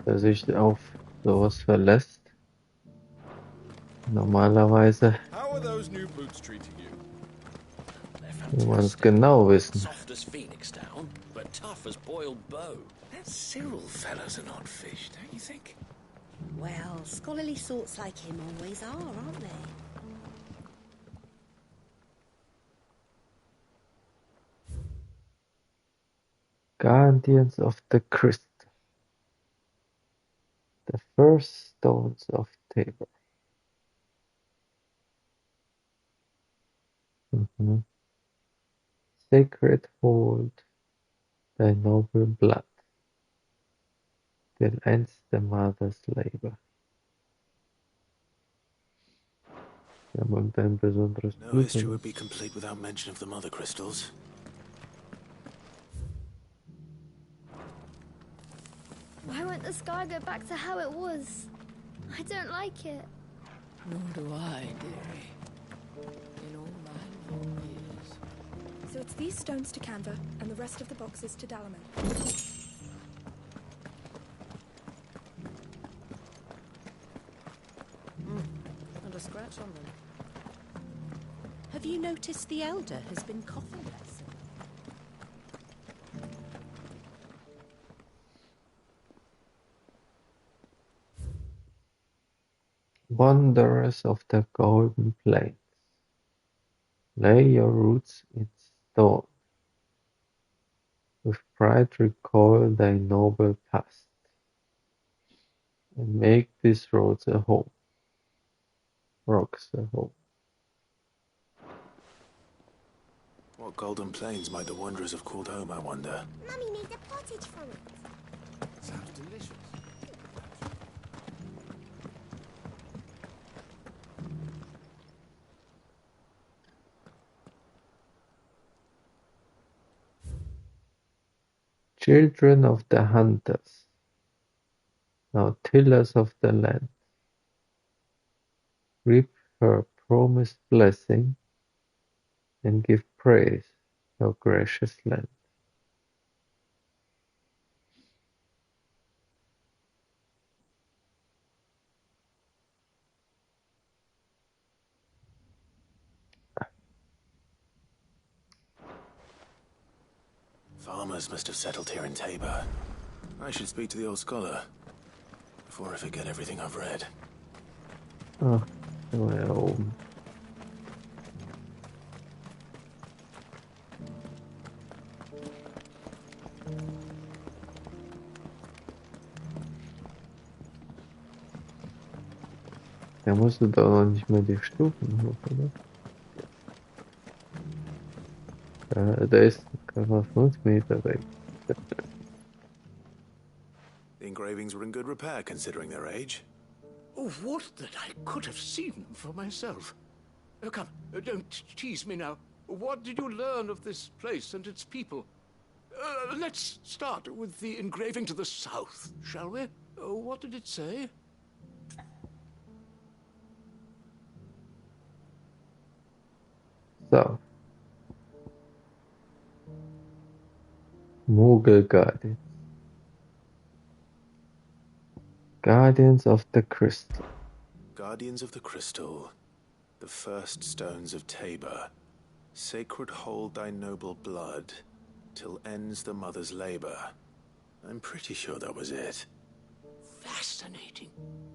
Der sich auf sowas verlässt. Normalerweise will man es genau wissen. Soft as phoenix down, but tough as boiled bow. That Cyril fella's an odd fish, don't you think? Well, scholarly sorts like him always are, aren't they? Guardians of the Crystal. The first stones of Tabor. Sacred hold thy noble blood, till ends the mother's labor. Wir haben irgendein besonderes No Blut. history would be complete without mention of the mother crystals. Why won't the sky go back to how it was? I don't like it. Nor do I, dearie. In all my long years. So it's these stones to Canva, and the rest of the boxes to Dalaman. And a scratch on them. Have you noticed the Elder has been coughing less? Wanderers of the Golden Plains, lay your roots in stone. With pride recall thy noble past, and make these roads a home, rocks a home. What golden plains might the wanderers have called home, I wonder? Mummy made a pottage from it. Sounds delicious. Children of the hunters, now tillers of the land, reap her promised blessing and give praise her gracious land. Farmers must have settled here in Tabor. I should speak to the old scholar before I forget everything I've read. Ach, da war ja oben. Der musste doch noch nicht mehr die Stufen hoch, oder? Da ist gerade 5 Meter weg. The engravings were in good repair considering their age. Oh, would that I could have seen them for myself. Oh, come, don't tease me now. What did you learn of this place and its people? Let's start with the engraving to the south, shall we? What did it say? So. Mogul Guardians. Guardians of the Crystal. Guardians of the Crystal, the first stones of Tabor. Sacred hold thy noble blood, till ends the mother's labor. I'm pretty sure that was it. Fascinating.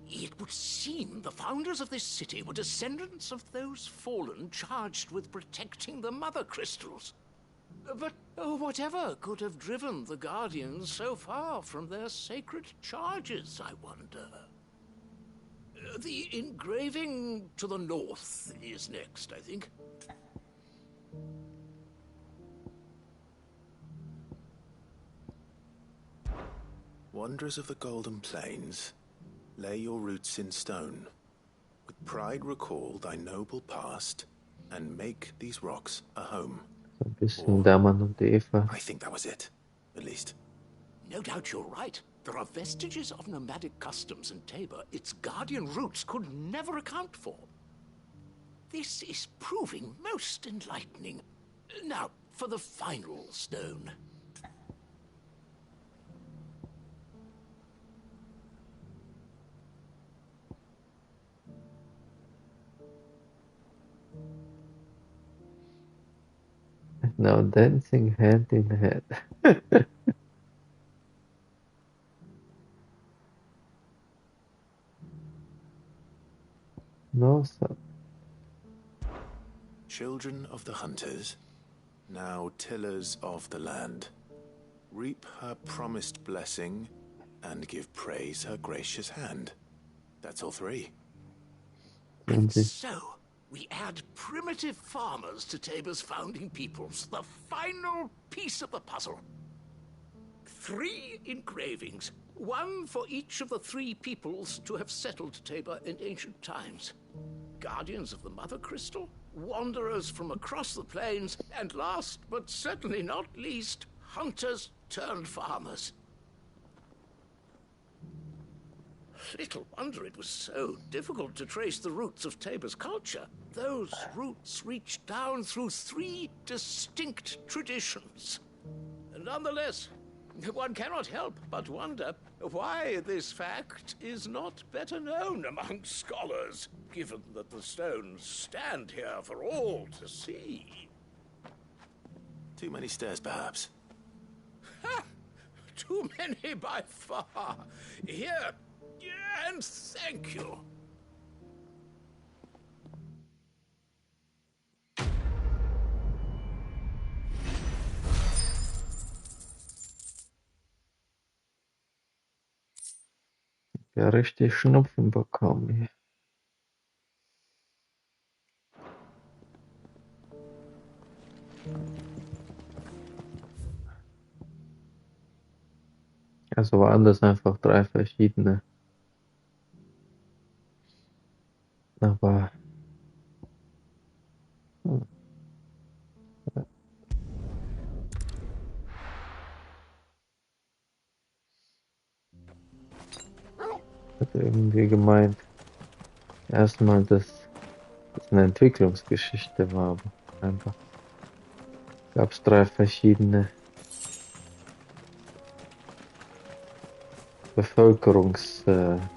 It would seem the founders of this city were descendants of those fallen charged with protecting the mother crystals. But whatever could have driven the Guardians so far from their sacred charges, I wonder? The engraving to the north is next, I think. Wanderers of the Golden Plains, lay your roots in stone. With pride recall thy noble past, and make these rocks a home. Ein bisschen der Mann und Eva. I think that was it, at least. No doubt you're right. There are vestiges of nomadic customs in Tabor its guardian roots could never account for. This is proving most enlightening. Now, for the final stone. Now dancing hand in hand. No, sir. Children of the hunters, now tillers of the land, reap her promised blessing and give praise her gracious hand. That's all three. And so, we add primitive farmers to Tabor's founding peoples, the final piece of the puzzle. 3 engravings, 1 for each of the 3 peoples to have settled Tabor in ancient times. Guardians of the Mother Crystal, wanderers from across the plains, and last but certainly not least, hunters turned farmers. Little wonder it was so difficult to trace the roots of Tabor's culture. Those roots reach down through 3 distinct traditions. Nonetheless, one cannot help but wonder why this fact is not better known among scholars, given that the stones stand here for all to see. Too many stairs, perhaps. Ha! Too many by far. Here, and thank you. Ja, richtig Schnupfen bekommen. Also waren das einfach 3 verschiedene. Aber hat irgendwie gemeint, erstmal, dass es eine Entwicklungsgeschichte war, aber einfach gab es 3 verschiedene Bevölkerungsmenschen,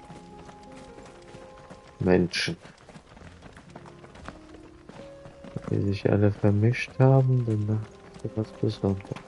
die sich alle vermischt haben, dann ist das was Besonderes.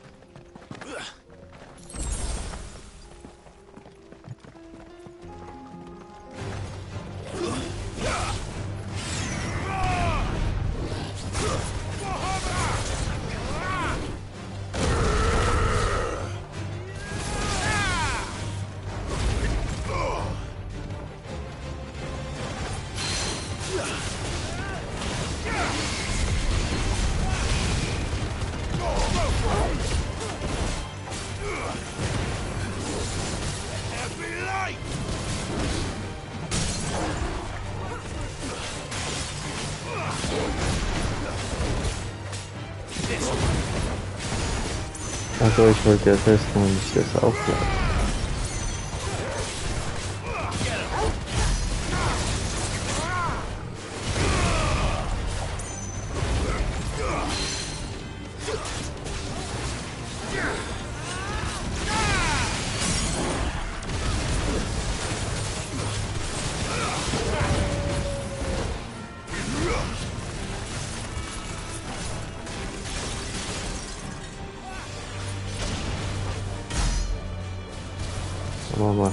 Also ich wollte ja testen, ob ich das auch bleibe. Schauen wir mal.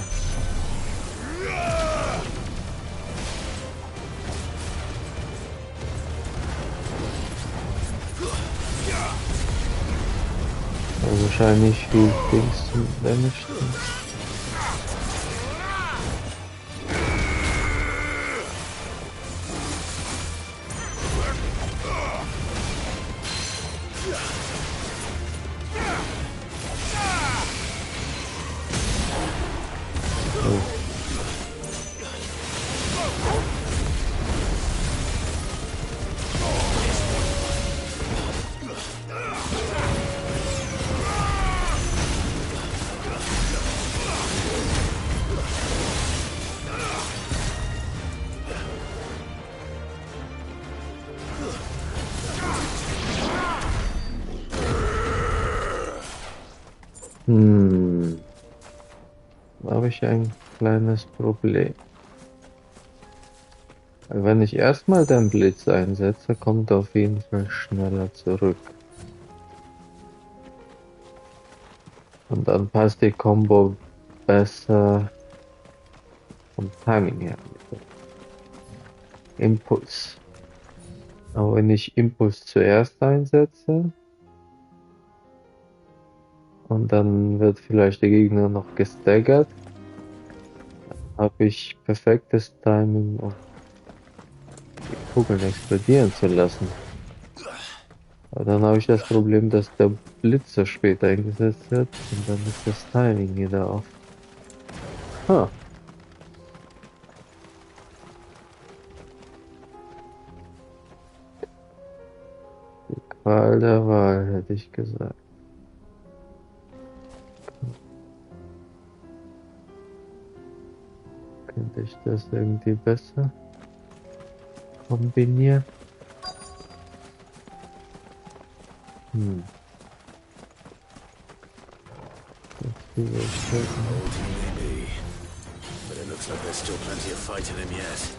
Also wahrscheinlich viel Dings zum Damage drin. Da habe ich ein kleines Problem. Wenn ich erstmal den Blitz einsetze, kommt er auf jeden Fall schneller zurück. Und dann passt die Combo besser vom Timing her. Impuls. Aber wenn ich Impuls zuerst einsetze und dann wird vielleicht der Gegner noch gestaggert, habe ich perfektes Timing, um die Kugeln explodieren zu lassen. Aber dann habe ich das Problem, dass der Blitz so spät eingesetzt wird und dann ist das Timing wieder auf. Ha. Die Qual der Wahl, hätte ich gesagt. Könnte ich das irgendwie besser kombinieren? Old he may be, but it looks like there's still plenty of fight in him yet.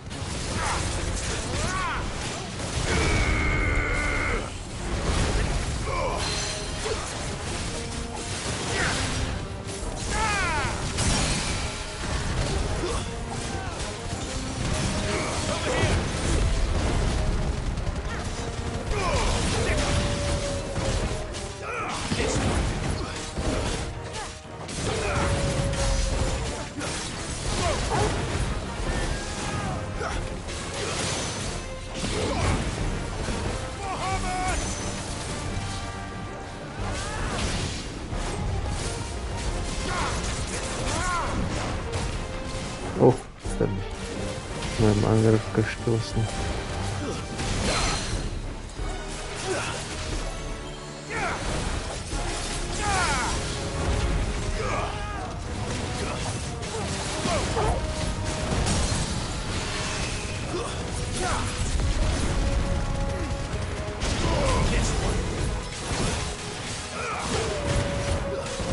Oh, das hat mich zu meinem Angriff gestoßen.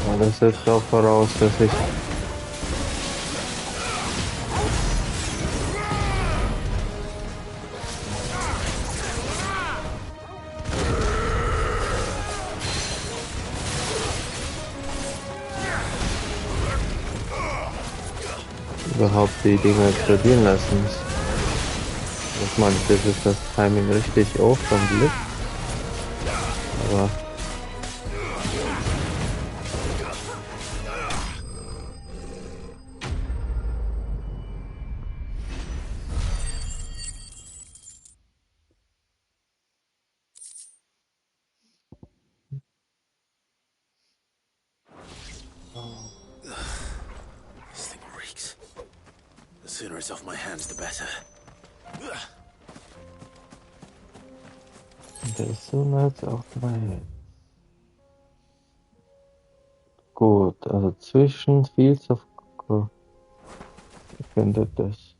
Aber das setzt auch voraus, dass ich überhaupt die Dinger explodieren lassen muss. Was man, das ist das Timing richtig hoch vom Blitz. Aber This thing reeks. The sooner it's off my hands, the better. The sooner it's off my hands. Gut, also zwischen Fields of könnte das.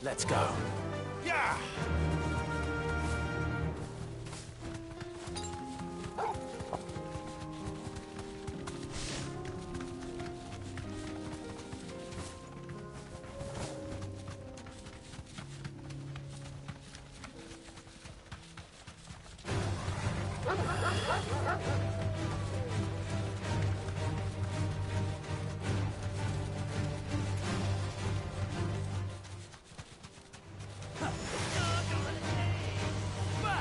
Let's go. Yeah.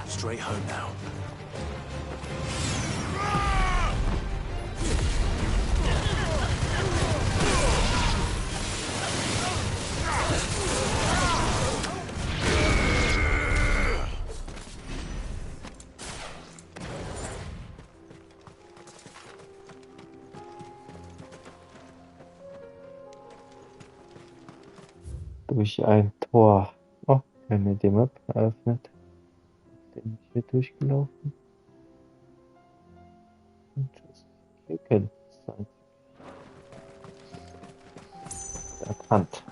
Straight home now. Durch ein Tor. Oh, wir haben die Map eröffnet. Bin ich hier durchgelaufen? Klicken. Erkannt.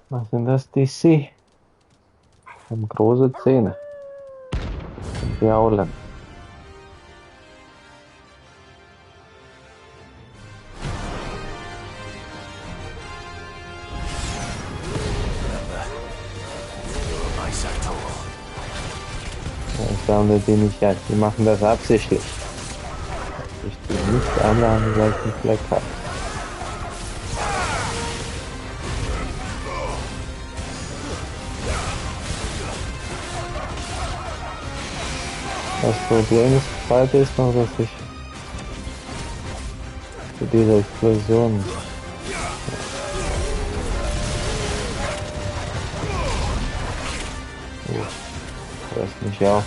Was sind das? DC? Haben große Zähne. Und jaulen. Ich sammle die nicht ein. Die machen das absichtlich. Dass ich die nicht einmal am gleichen Fleck habe. Das Problem ist, zweite ist noch, dass ich für diese Explosion hörst mich auf.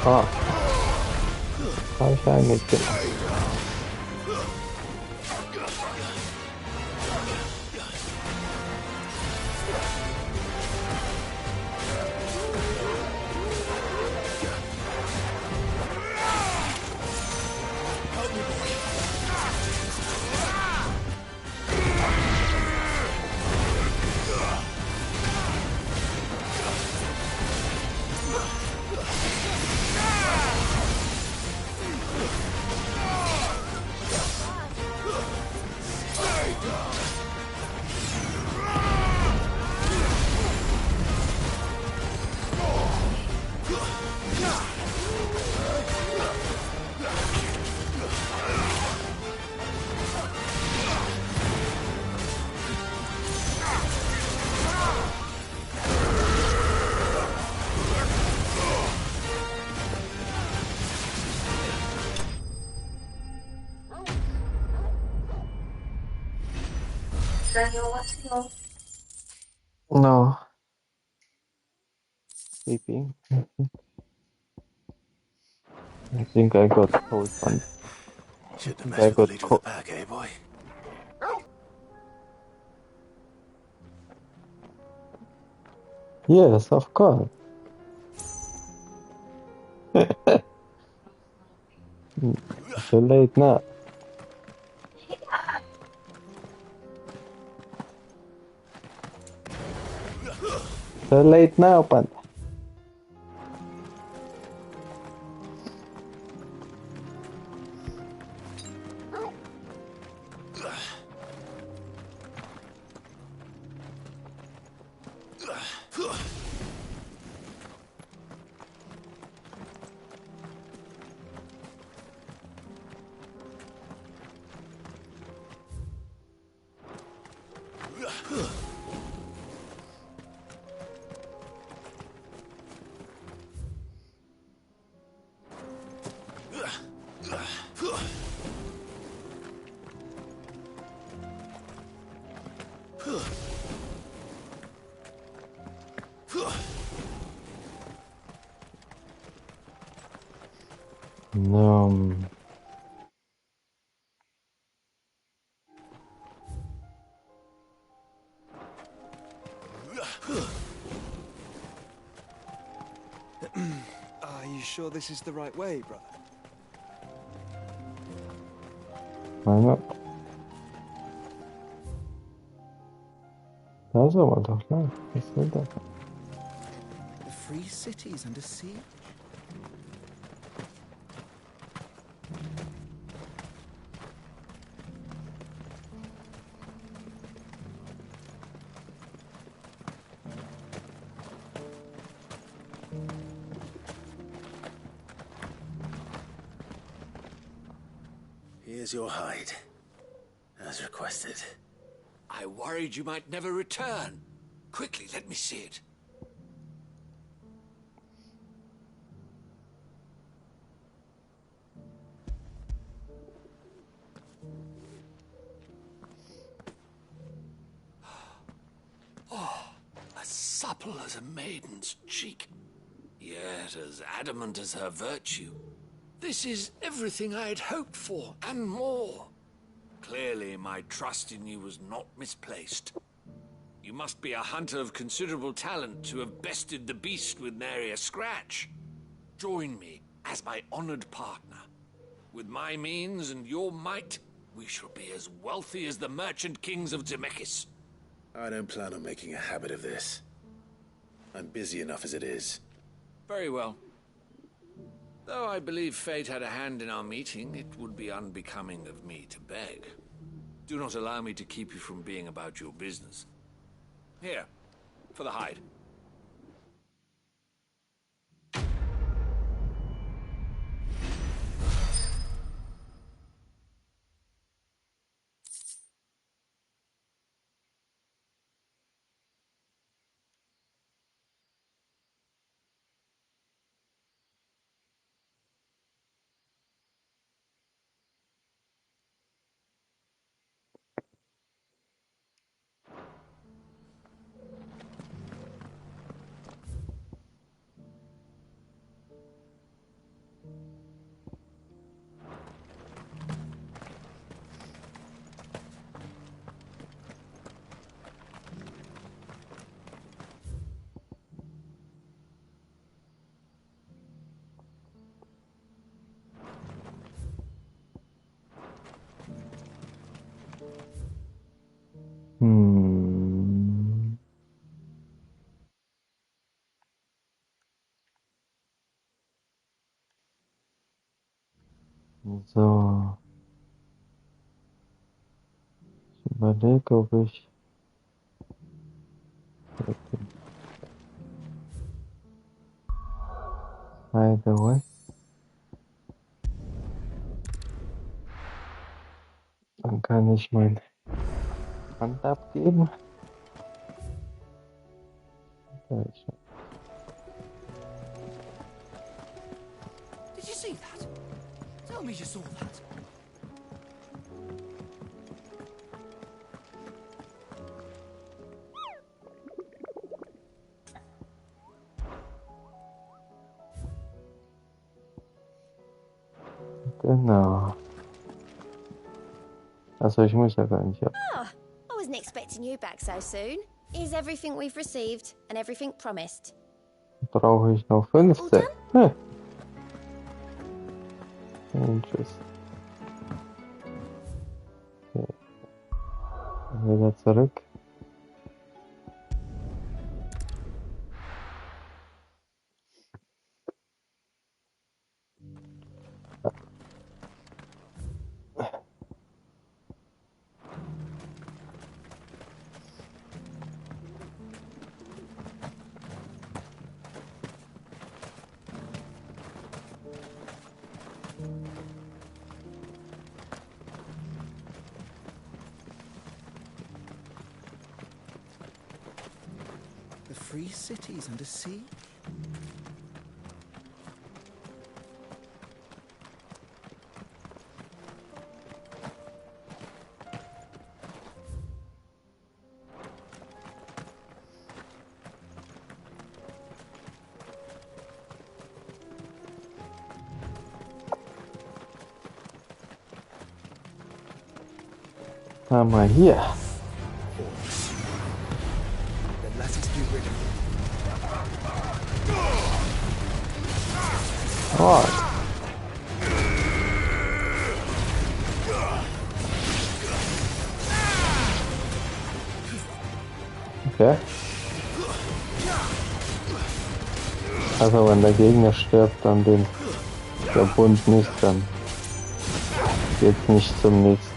Ah. Habe ich eigentlich gemacht. No. Sleeping. I think I got cold one. Shouldn't have I messed with the got leader of cold. the pack, eh, boy? Yes, of course. Too late now. Too late now, panda. No. Are you sure this is the right way, brother? Why not? Das aber doch klar. Was soll das? The free cities under siege? Here's your hide, as requested. I worried you might never return. Quickly, let me see it. Oh, as supple as a maiden's cheek, yet as adamant as her virtue. This is everything I had hoped for, and more. Clearly, my trust in you was not misplaced. You must be a hunter of considerable talent to have bested the beast with nary a scratch. Join me as my honored partner. With my means and your might, we shall be as wealthy as the merchant kings of Zemeckis. I don't plan on making a habit of this. I'm busy enough as it is. Very well. Though I believe fate had a hand in our meeting, it would be unbecoming of me to beg. Do not allow me to keep you from being about your business. Here, for the hide. So. Ich überlege, ob ich. By the way. Dann kann ich mein Hand abgeben. Did you see that? Tell me you saw that. Genau. Also ich muss ja gar nicht ab. Oh, I wasn't expecting you back so soon. Here's everything we've received and everything promised. Brauche ich noch 15. Ne. Und tschüss. Okay. Wieder zurück. The free cities under siege? Mal hier. Then let us be rid of Oh. Okay. Also wenn der Gegner stirbt, dann den der Bund nicht, dann geht's nicht zum nächsten.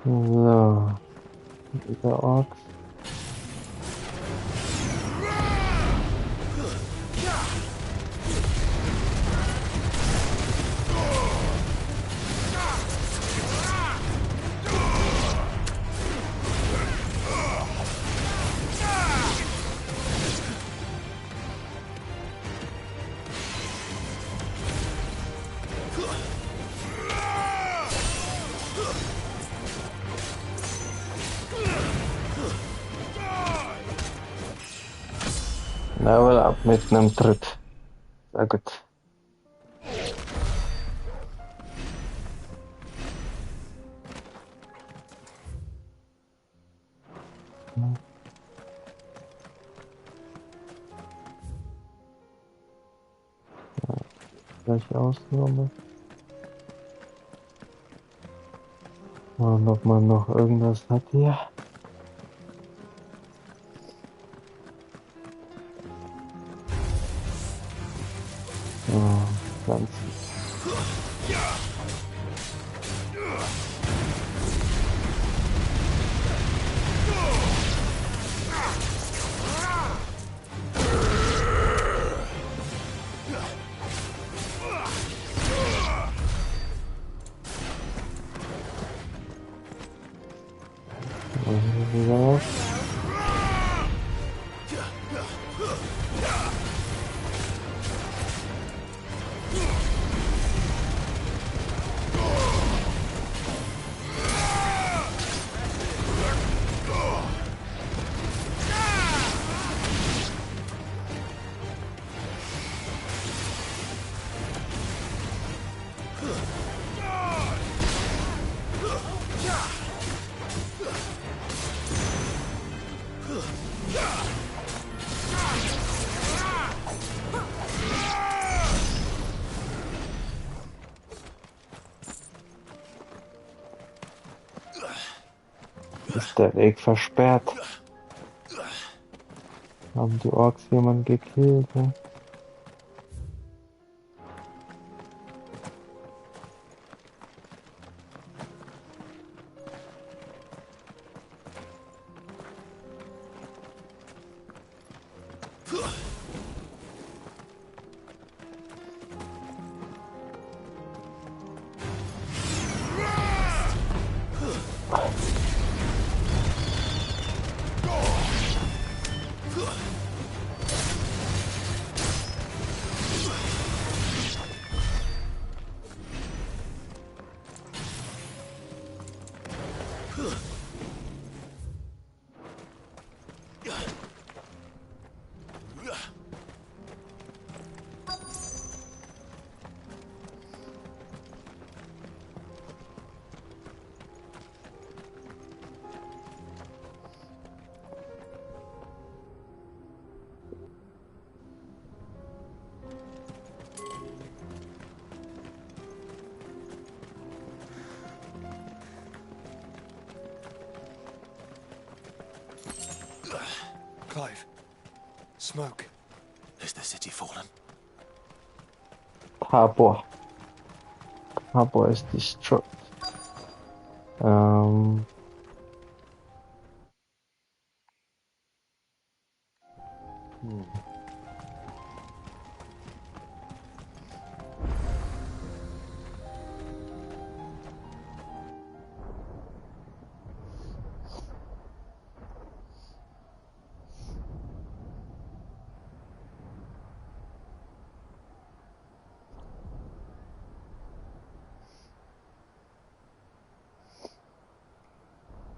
So, dieser Ort. Level up mit einem Tritt. Sehr gut. Gleich Ausnahme. Und ob man noch irgendwas hat hier. Pflanzen. Ja. Ist der Weg versperrt? Haben die Orks jemanden gekillt? Ja? Clive. Smoke. Is the city fallen? Harbor. Harbor is destroyed. Hmm.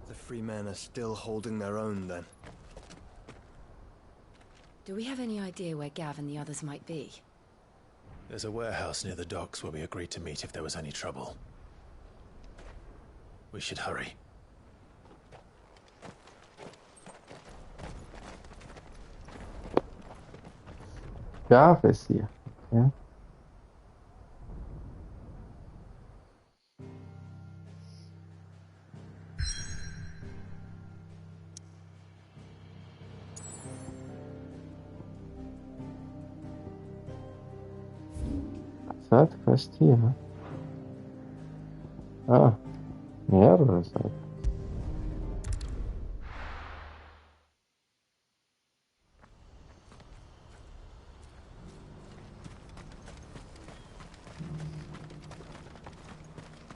The free men are still holding their own, then. Do we have any idea where Gav and the others might be? There's a warehouse near the docks where we agreed to meet if there was any trouble. We should hurry. Gav ist hier. Okay. Sidequest hier, ne? Ah, mehrere Seiten.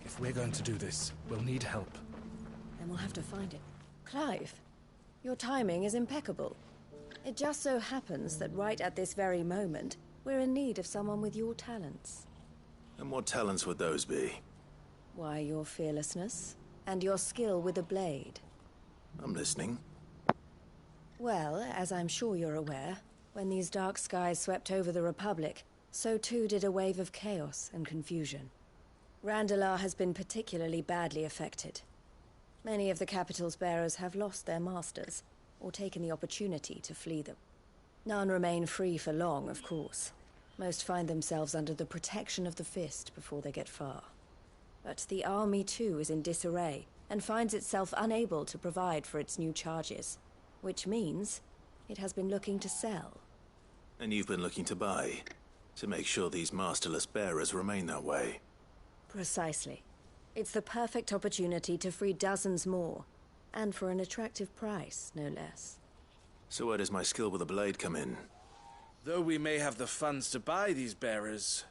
If we're going to do this, we'll need help. Then we'll have to find it. Clive, your timing is impeccable. It just so happens that right at this very moment, we're in need of someone with your talents. And what talents would those be? Why, your fearlessness, and your skill with a blade. I'm listening. Well, as I'm sure you're aware, when these dark skies swept over the Republic, so too did a wave of chaos and confusion. Randalar has been particularly badly affected. Many of the capital's bearers have lost their masters, or taken the opportunity to flee them. None remain free for long, of course. Most find themselves under the protection of the Fist before they get far. But the army too is in disarray, and finds itself unable to provide for its new charges. Which means it has been looking to sell. And you've been looking to buy, to make sure these masterless bearers remain that way. Precisely. It's the perfect opportunity to free dozens more, and for an attractive price, no less. So where does my skill with a blade come in? Though we may have the funds to buy these bearers,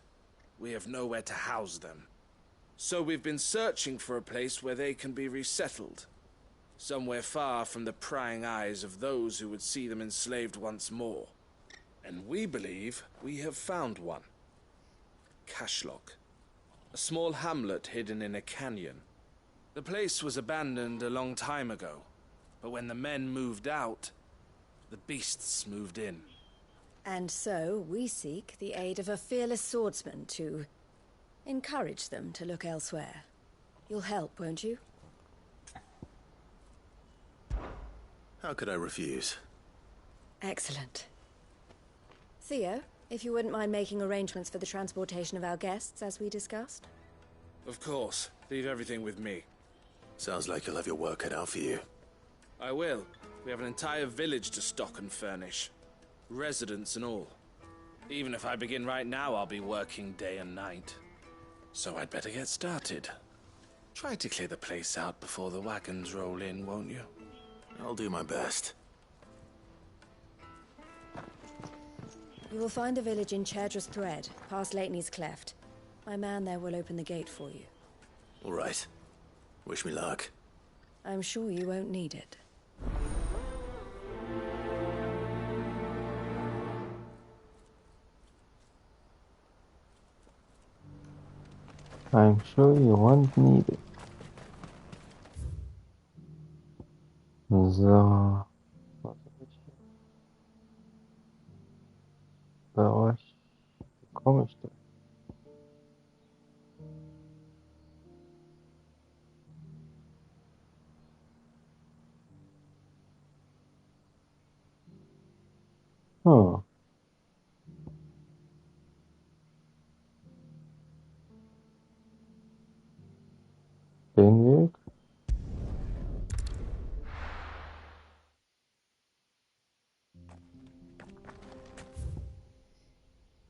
we have nowhere to house them. So we've been searching for a place where they can be resettled. Somewhere far from the prying eyes of those who would see them enslaved once more. And we believe we have found one. Cashlock. A small hamlet hidden in a canyon. The place was abandoned a long time ago, but when the men moved out, the beasts moved in. And so we seek the aid of a fearless swordsman to encourage them to look elsewhere. You'll help, won't you? How could I refuse? Excellent. Theo, if you wouldn't mind making arrangements for the transportation of our guests, as we discussed? Of course. Leave everything with me. Sounds like you'll have your work cut out for you. I will. We have an entire village to stock and furnish. Residents and all. Even if I begin right now, I'll be working day and night. So I'd better get started. Try to clear the place out before the wagons roll in, won't you? I'll do my best. You will find a village in Chairdra's Thread, past Lateney's Cleft. My man there will open the gate for you. All right. Wish me luck. I'm sure you won't need it. I'm sure you won't need it. So, was hab ich hier? Bei euch? Wie komme ich da? Oh. Den Weg?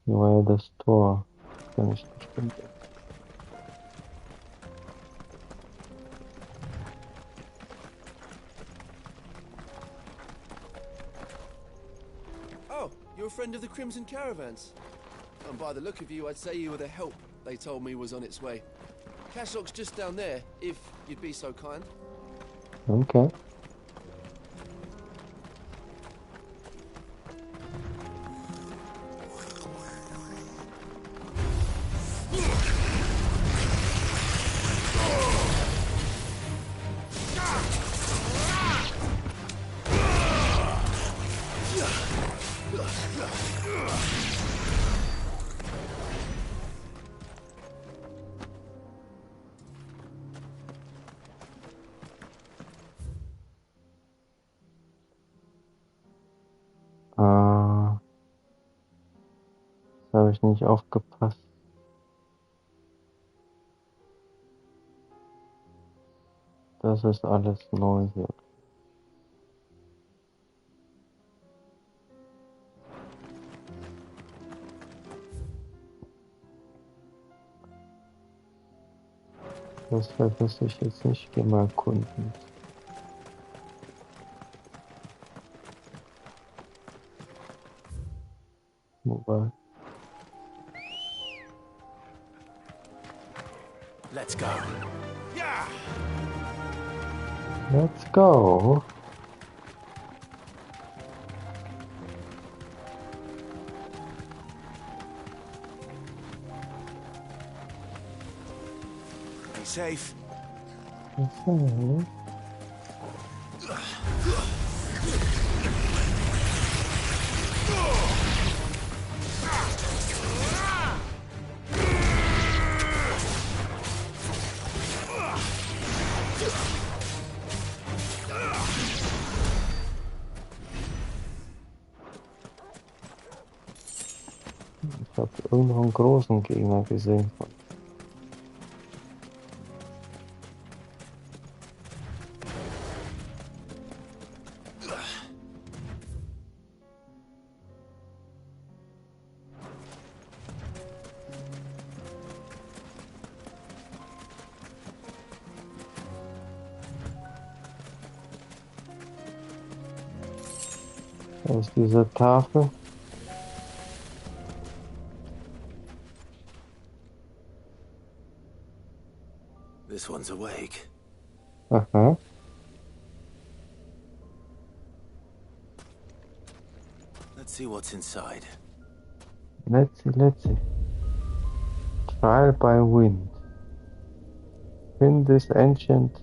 Hier war ja das Tor. Kann ich bestimmt. Oh, you're a friend of the Crimson Caravans. And by the look of you, I'd say you were the help they told me was on its way. Cashlock's just down there, if you'd be so kind. Okay. Habe ich nicht aufgepasst. Das ist alles neu hier. Das vergesse ich jetzt nicht. Geh mal erkunden. Wobei. Let's go. Yeah. Let's go. Be safe. Okay. Ich habe irgendwo einen großen Gegner gesehen. Da ist diese Tafel. This one's awake. Aha. Let's see what's inside. Let's see. Trial by wind. In this ancient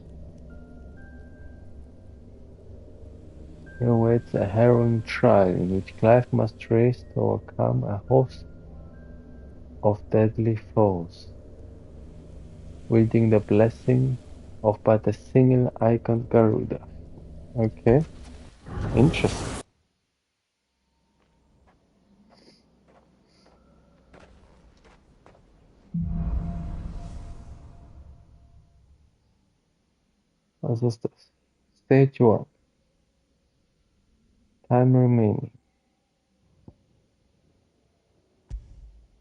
here awaits a harrowing trial in which Clive must race to overcome a host of deadly foes, wielding the blessing of but a single icon Garuda. Okay. Interesting. Was ist das? Stage 1. time remaining.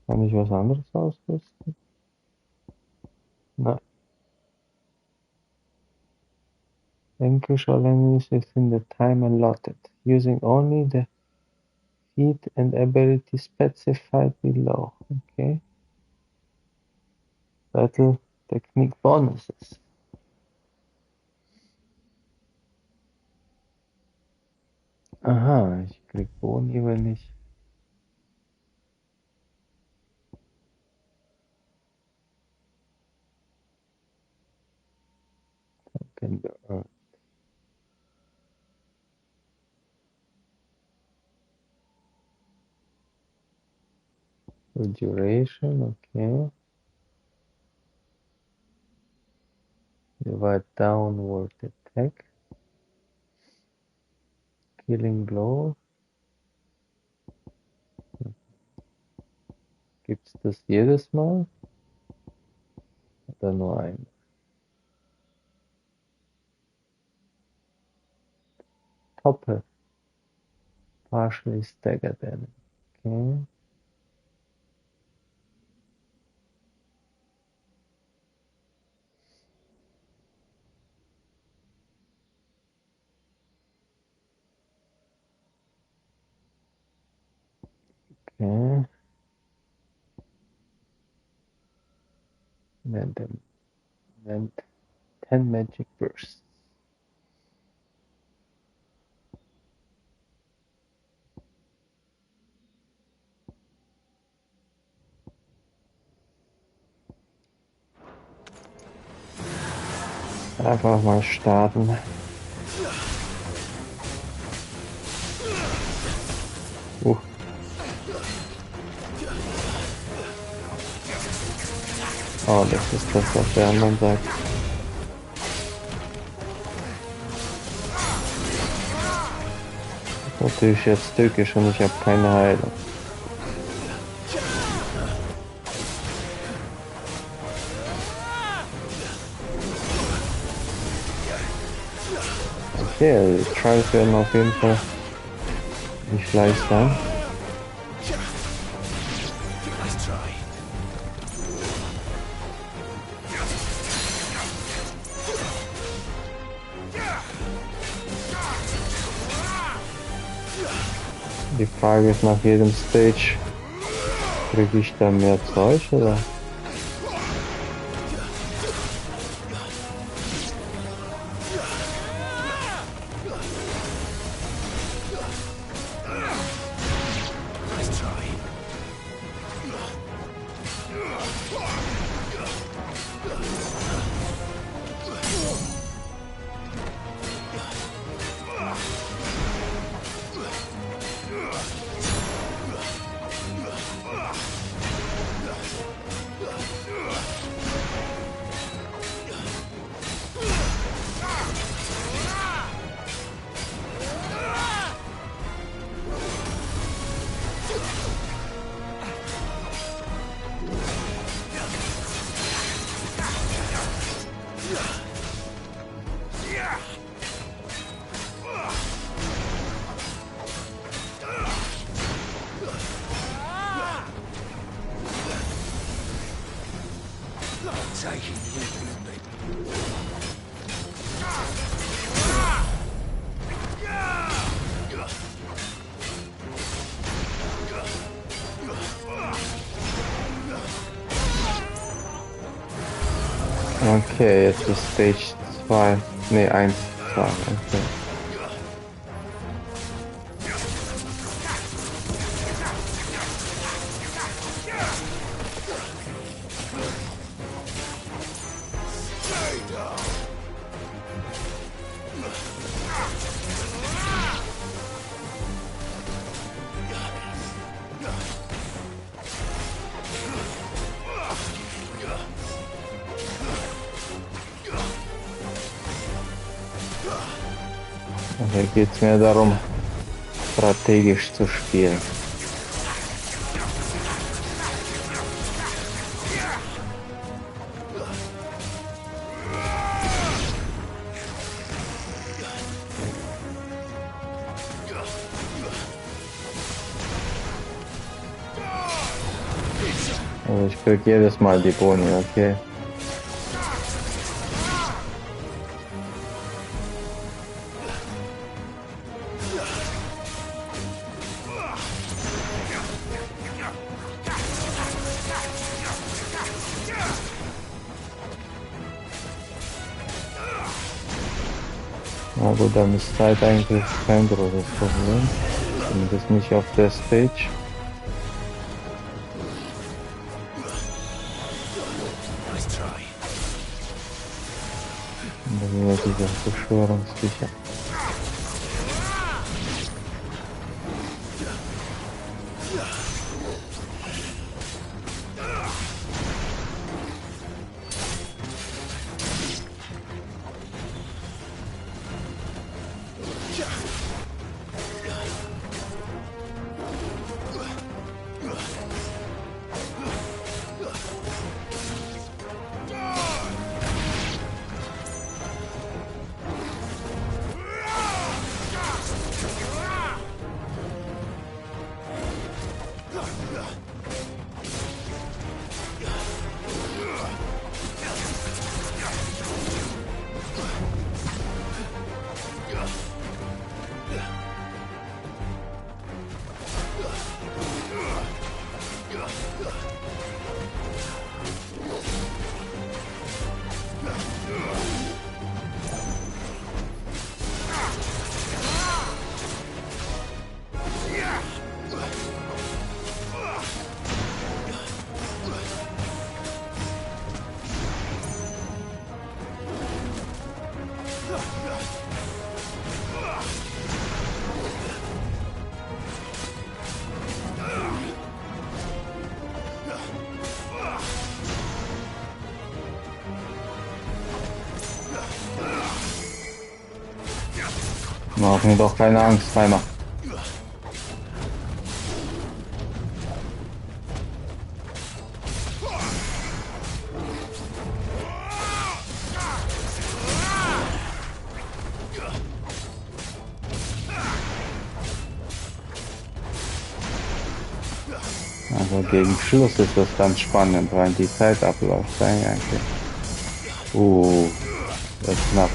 Kann ich was anderes ausrüsten? Nein. Vanquish all enemies within the time allotted, using only the feat and ability specified below. Okay. Battle Technique Bonuses. Aha, ich krieg Boni, wenn ich can earn. Duration, okay. Divide downward attack. Killing blow. Gibt's das jedes Mal? Oder nur einmal? Topple. Partially staggered enemy. Okay. Okay. And 10 magic bursts. Einfach mal starten. Oh, das ist das auf der anderen Seite. Das ist natürlich jetzt tückisch und ich habe keine Heilung. Okay, die Trials werden auf jeden Fall nicht leicht sein. Die Frage ist, nach jedem Stage kriege ich da mehr Zeug, oder? Okay, jetzt ist Stage 2. Ne, 1, 2. Okay. Hier geht es mir darum, strategisch zu spielen. Also ich krieg jedes Mal die Boni, okay. Na gut, dann ist Zeit eigentlich kein großes Problem. Zumindest nicht auf der Stage. Und dann wieder diese Beschwörungsviecher. Mach mir doch keine Angst, Heimer. Also gegen Schluss ist das ganz spannend, weil die Zeit abläuft eigentlich. Das ist knapp.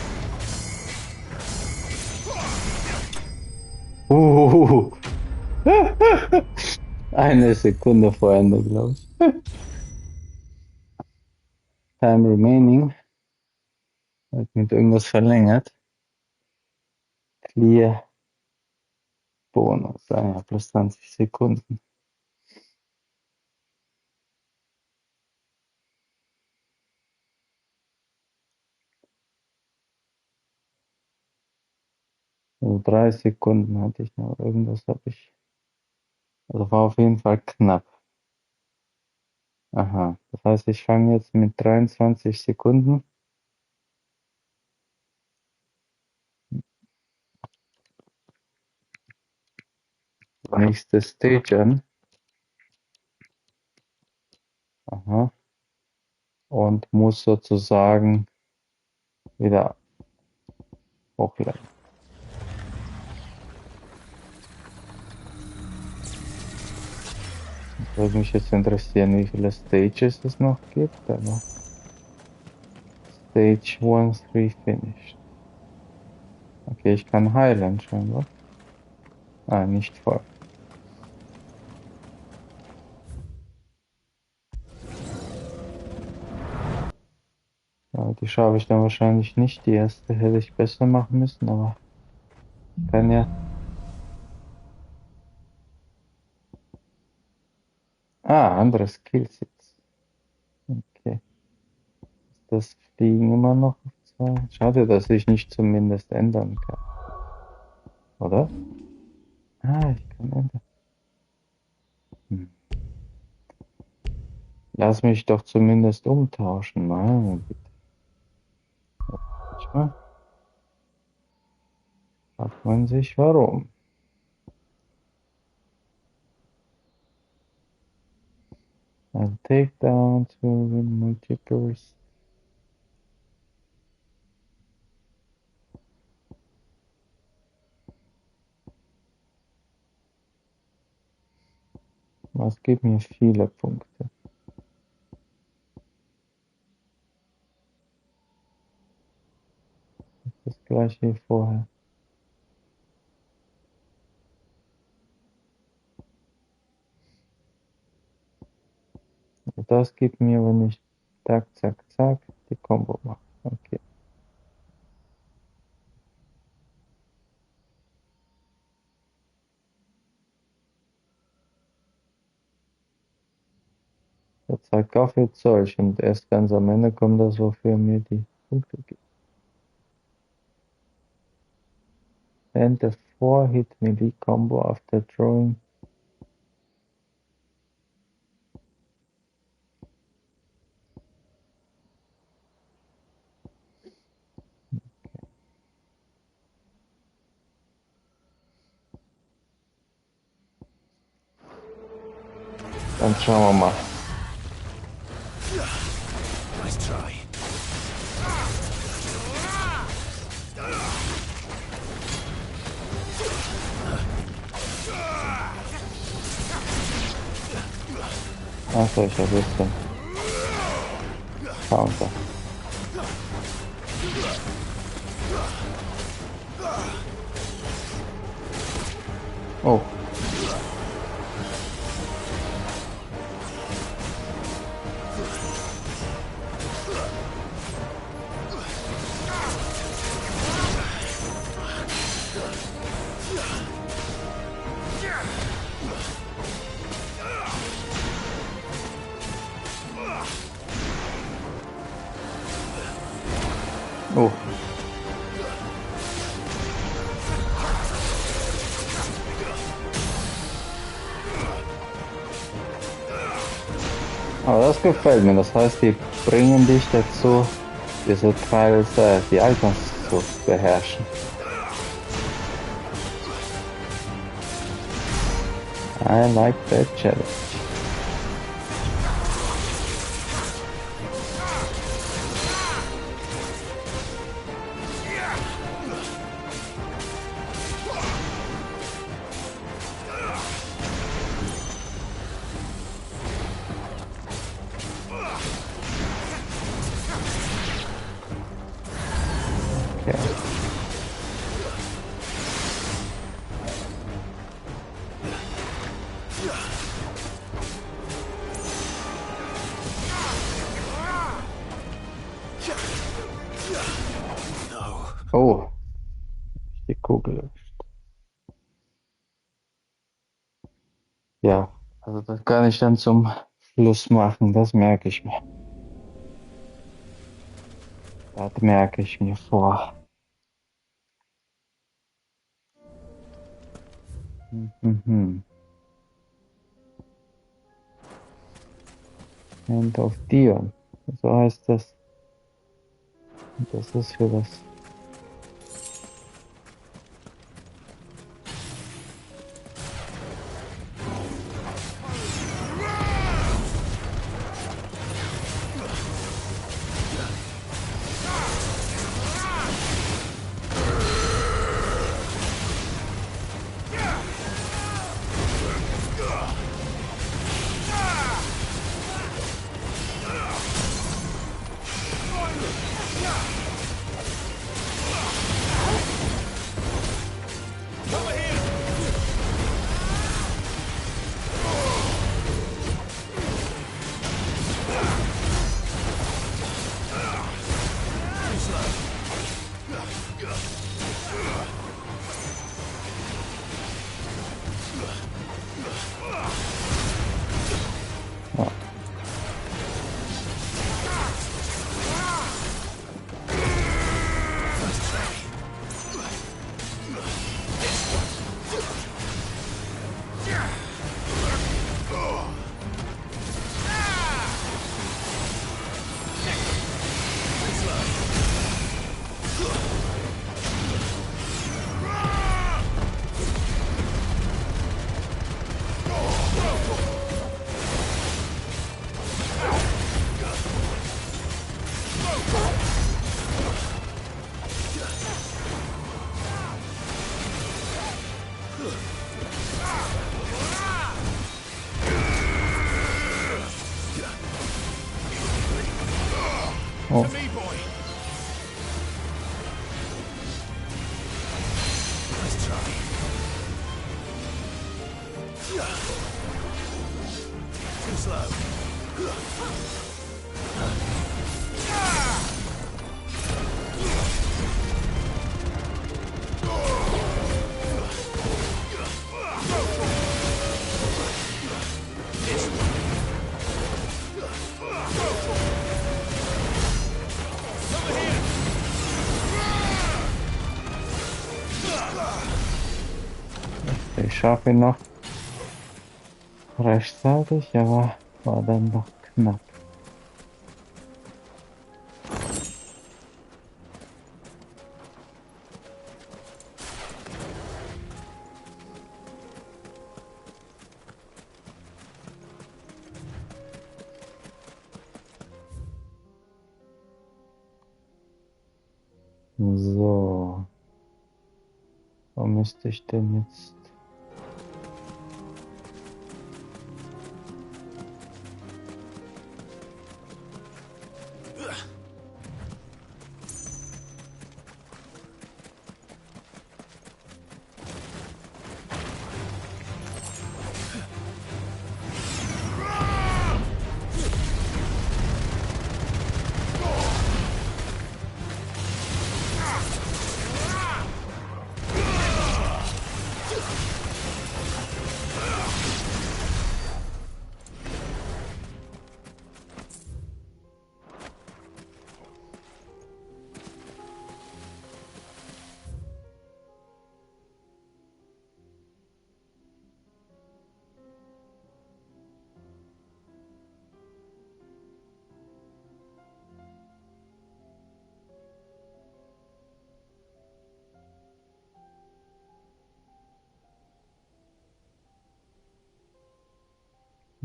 Eine Sekunde vor Ende, glaube ich. Time remaining. Hat mit irgendwas verlängert. Clear. Bonus. Ja, plus 20 Sekunden. Also 3 Sekunden hatte ich noch. Irgendwas habe ich. Also war auf jeden Fall knapp. Aha. Das heißt, ich fange jetzt mit 23 Sekunden. Nächste Stage an. Aha. Und muss sozusagen wieder hochladen. Würde mich jetzt interessieren, wie viele Stages es noch gibt, aber Stage 1, 3 finished. Okay, ich kann heilen scheinbar. Ah, nicht voll. Ja, die schaffe ich dann wahrscheinlich nicht. Die erste hätte ich besser machen müssen, aber kann ja. Ah, andere Skills jetzt. Okay. Ist das Fliegen immer noch auf 2? Schade, dass ich nicht zumindest ändern kann. Oder? Ah, ich kann ändern. Lass mich doch zumindest umtauschen, mal bitte. Manchmal fragt man sich, warum. I'll take down to win multiples. Was gibt mir viele Punkte? gleich wie vorher. Das gibt mir, wenn ich zack, zack, zack die Combo mache. Okay. Das zeigt auch viel Zeug und erst ganz am Ende kommt das, wofür mir die Punkte gibt. And the 4-hit melee combo after drawing. Dann schauen wir mal. Nice try. Achso, ich habe jetzt den Counter. Oh. Oh. Aber das gefällt mir. Das heißt, die bringen dich dazu, diese Trials, die Icons zu beherrschen. I like that challenge. Oh, die Kugel erwischt. Ja, also das kann ich dann zum Schluss machen, das merke ich mir. Das merke ich mir vor. Hand of Dion, so heißt das. Und das ist für das. Too slow. Ich schaffe ihn noch rechtzeitig, aber war dann doch knapp. So, wo müsste ich denn jetzt?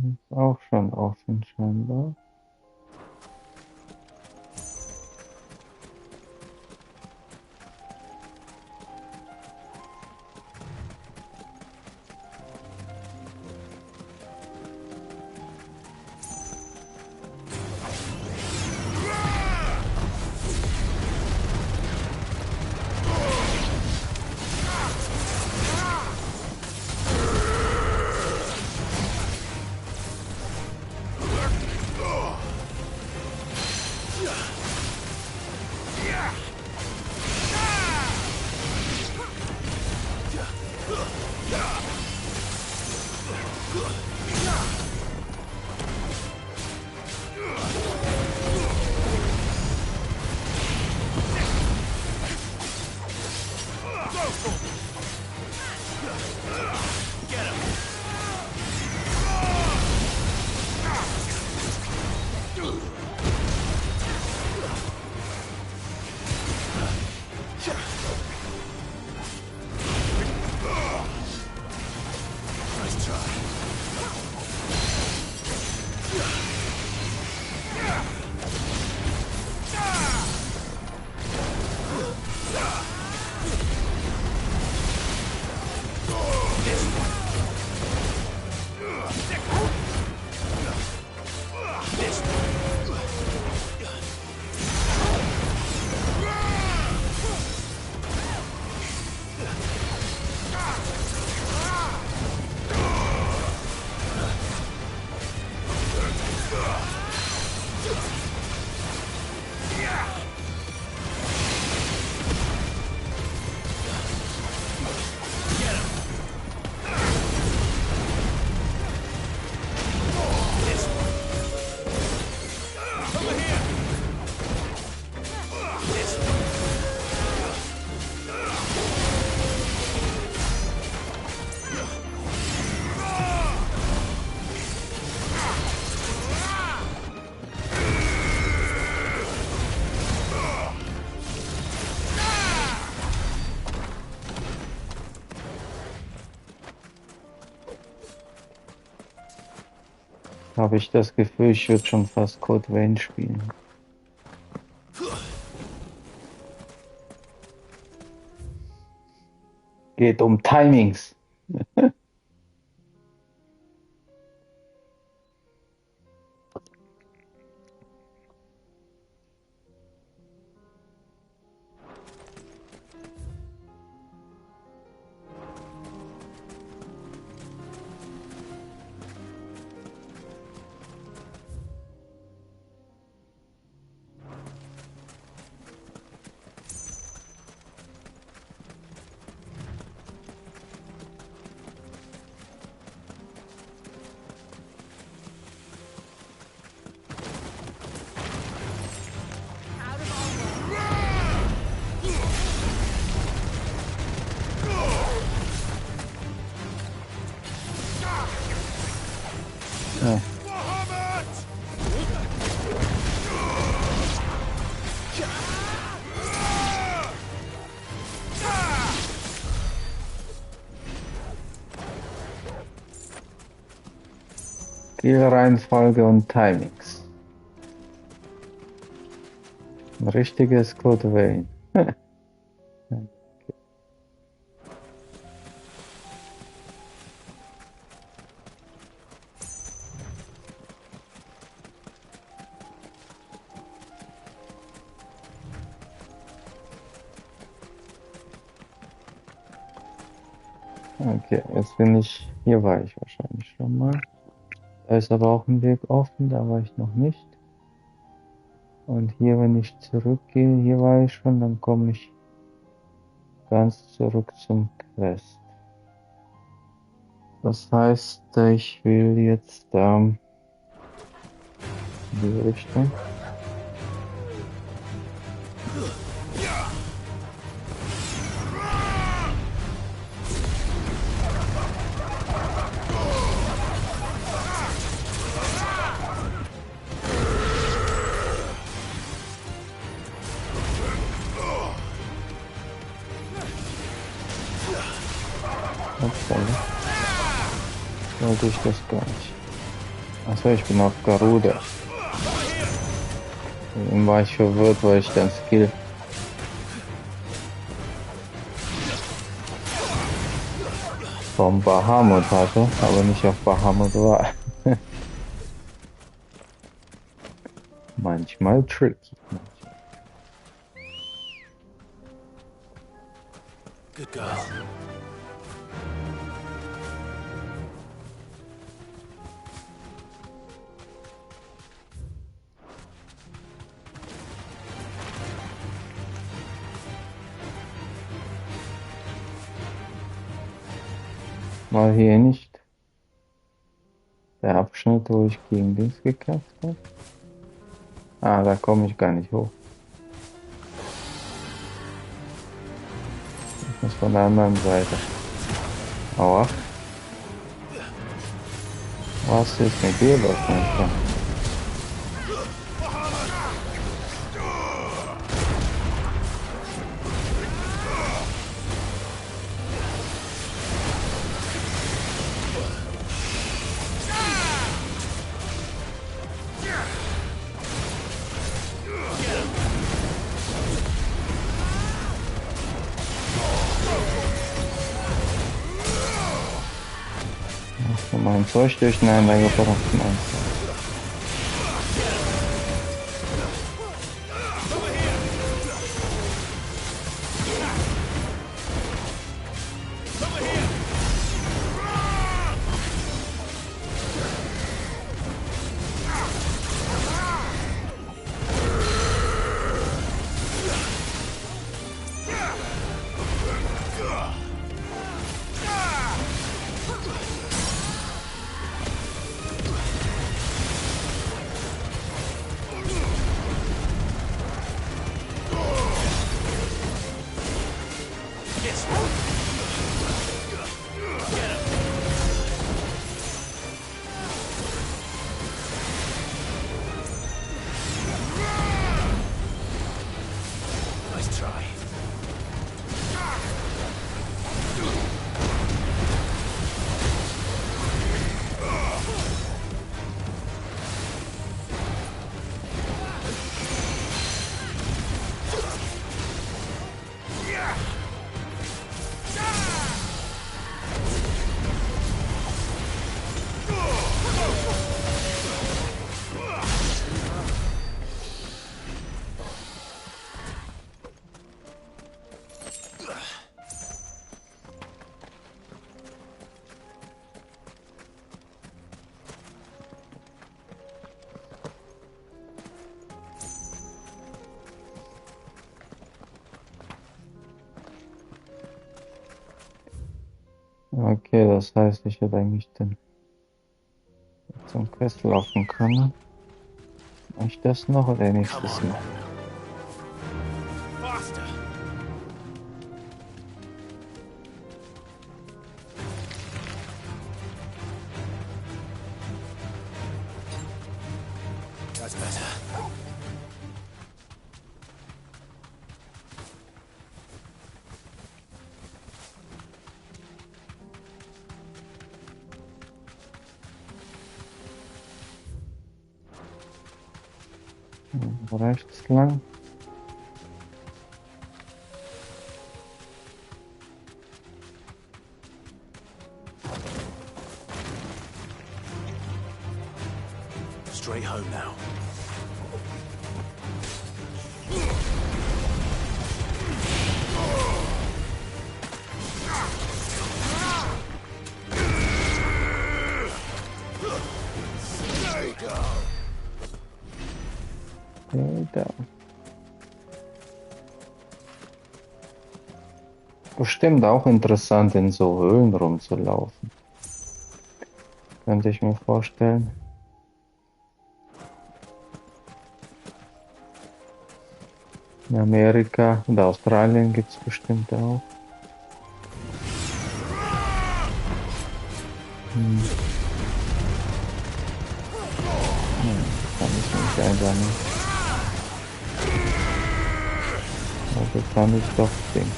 Ist auch schon offen scheinbar. Habe ich das Gefühl, ich würde schon fast Code Vein spielen. Geht um Timings. Ja. Kill-Reihenfolge und Timings. Ein richtiges Code Vein. Okay, jetzt bin ich. Hier war ich wahrscheinlich schon mal. Da ist aber auch ein Weg offen, da war ich noch nicht. Und hier, wenn ich zurückgehe, hier war ich schon, dann komme ich ganz zurück zum Quest. Das heißt, ich will jetzt in die Richtung. Wollte ich das gar nicht. Achso, ich bin auf Garuda. Eben war ich verwirrt, weil ich den Skill vom Bahamut hatte, aber nicht auf Bahamut war. Manchmal tricky. Good girl. War hier nicht der Abschnitt, wo ich gegen Dings gekämpft habe? Ah, da komme ich gar nicht hoch. Ich muss von der anderen Seite. Aua. Was ist mit dir los, mein Freund? Mein Zeug durcheinander gebracht, mein Freund. Okay, das heißt, ich hätte eigentlich zum Quest laufen können. Mach ich das noch oder nächstes Mal? Rechts lang. Straight home now. Da. Bestimmt auch interessant, in so Höhlen rumzulaufen. Könnte ich mir vorstellen. In Amerika und Australien gibt es bestimmt auch. Kann ich mich einsammeln. Also kann ich doch den.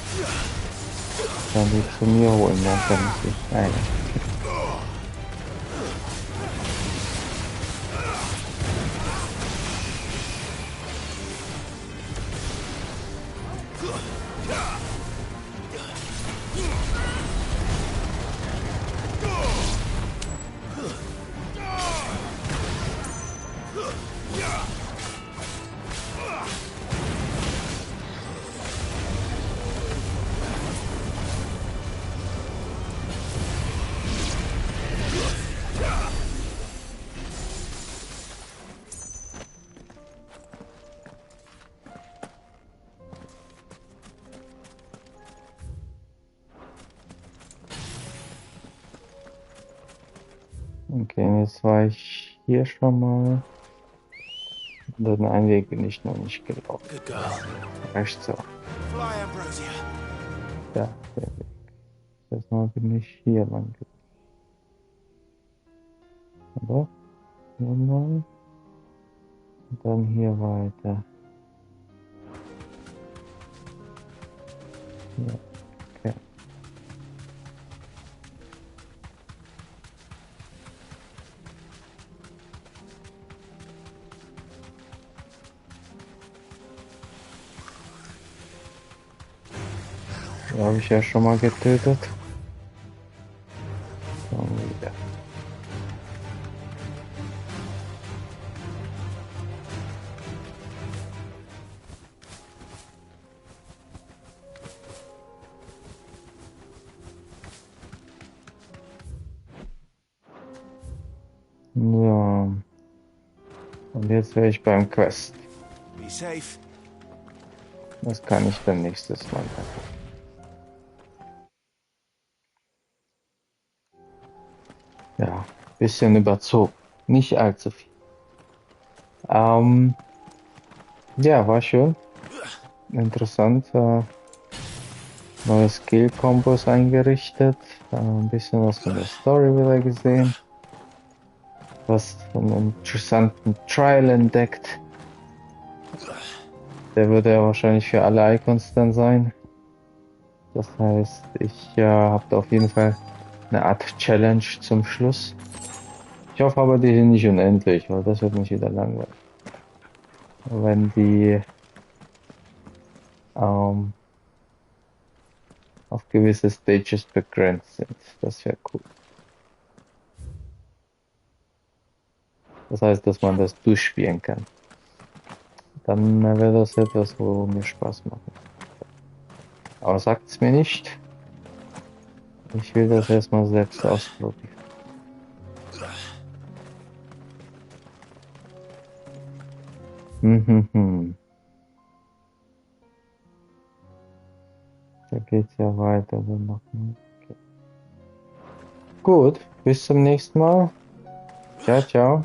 Kann die zu mir holen, dann kann ich sich ein. Okay, jetzt war ich hier schon mal. Und den einen Weg bin ich noch nicht gelaufen. Rechts so. Ja, der Weg. Jetzt mal bin ich hier lang gelaufen. Oder? Nochmal. Und dann hier weiter. Ja, okay. Die habe ich ja schon mal getötet. Dann wieder. So. Und jetzt wäre ich beim Quest. Be safe. Das kann ich dann nächstes Mal machen. Ja, bisschen überzogen. Nicht allzu viel. Ja, war schön. Interessant. Neue Skill-Kombos eingerichtet. Ein bisschen was von der Story wieder gesehen. Was von einem interessanten Trial entdeckt. Der würde ja wahrscheinlich für alle Icons dann sein. Das heißt, ich habe auf jeden Fall eine Art Challenge zum Schluss. Ich hoffe aber, die sind nicht unendlich, weil das wird mich wieder langweilig. Wenn die auf gewisse Stages begrenzt sind. Das wäre cool. Das heißt, dass man das durchspielen kann. Dann wäre das etwas, wo mir Spaß macht. Aber sagt's mir nicht. Ich will das erstmal selbst ausprobieren. Da geht's ja weiter. Okay. Gut, bis zum nächsten Mal. Ciao, ciao.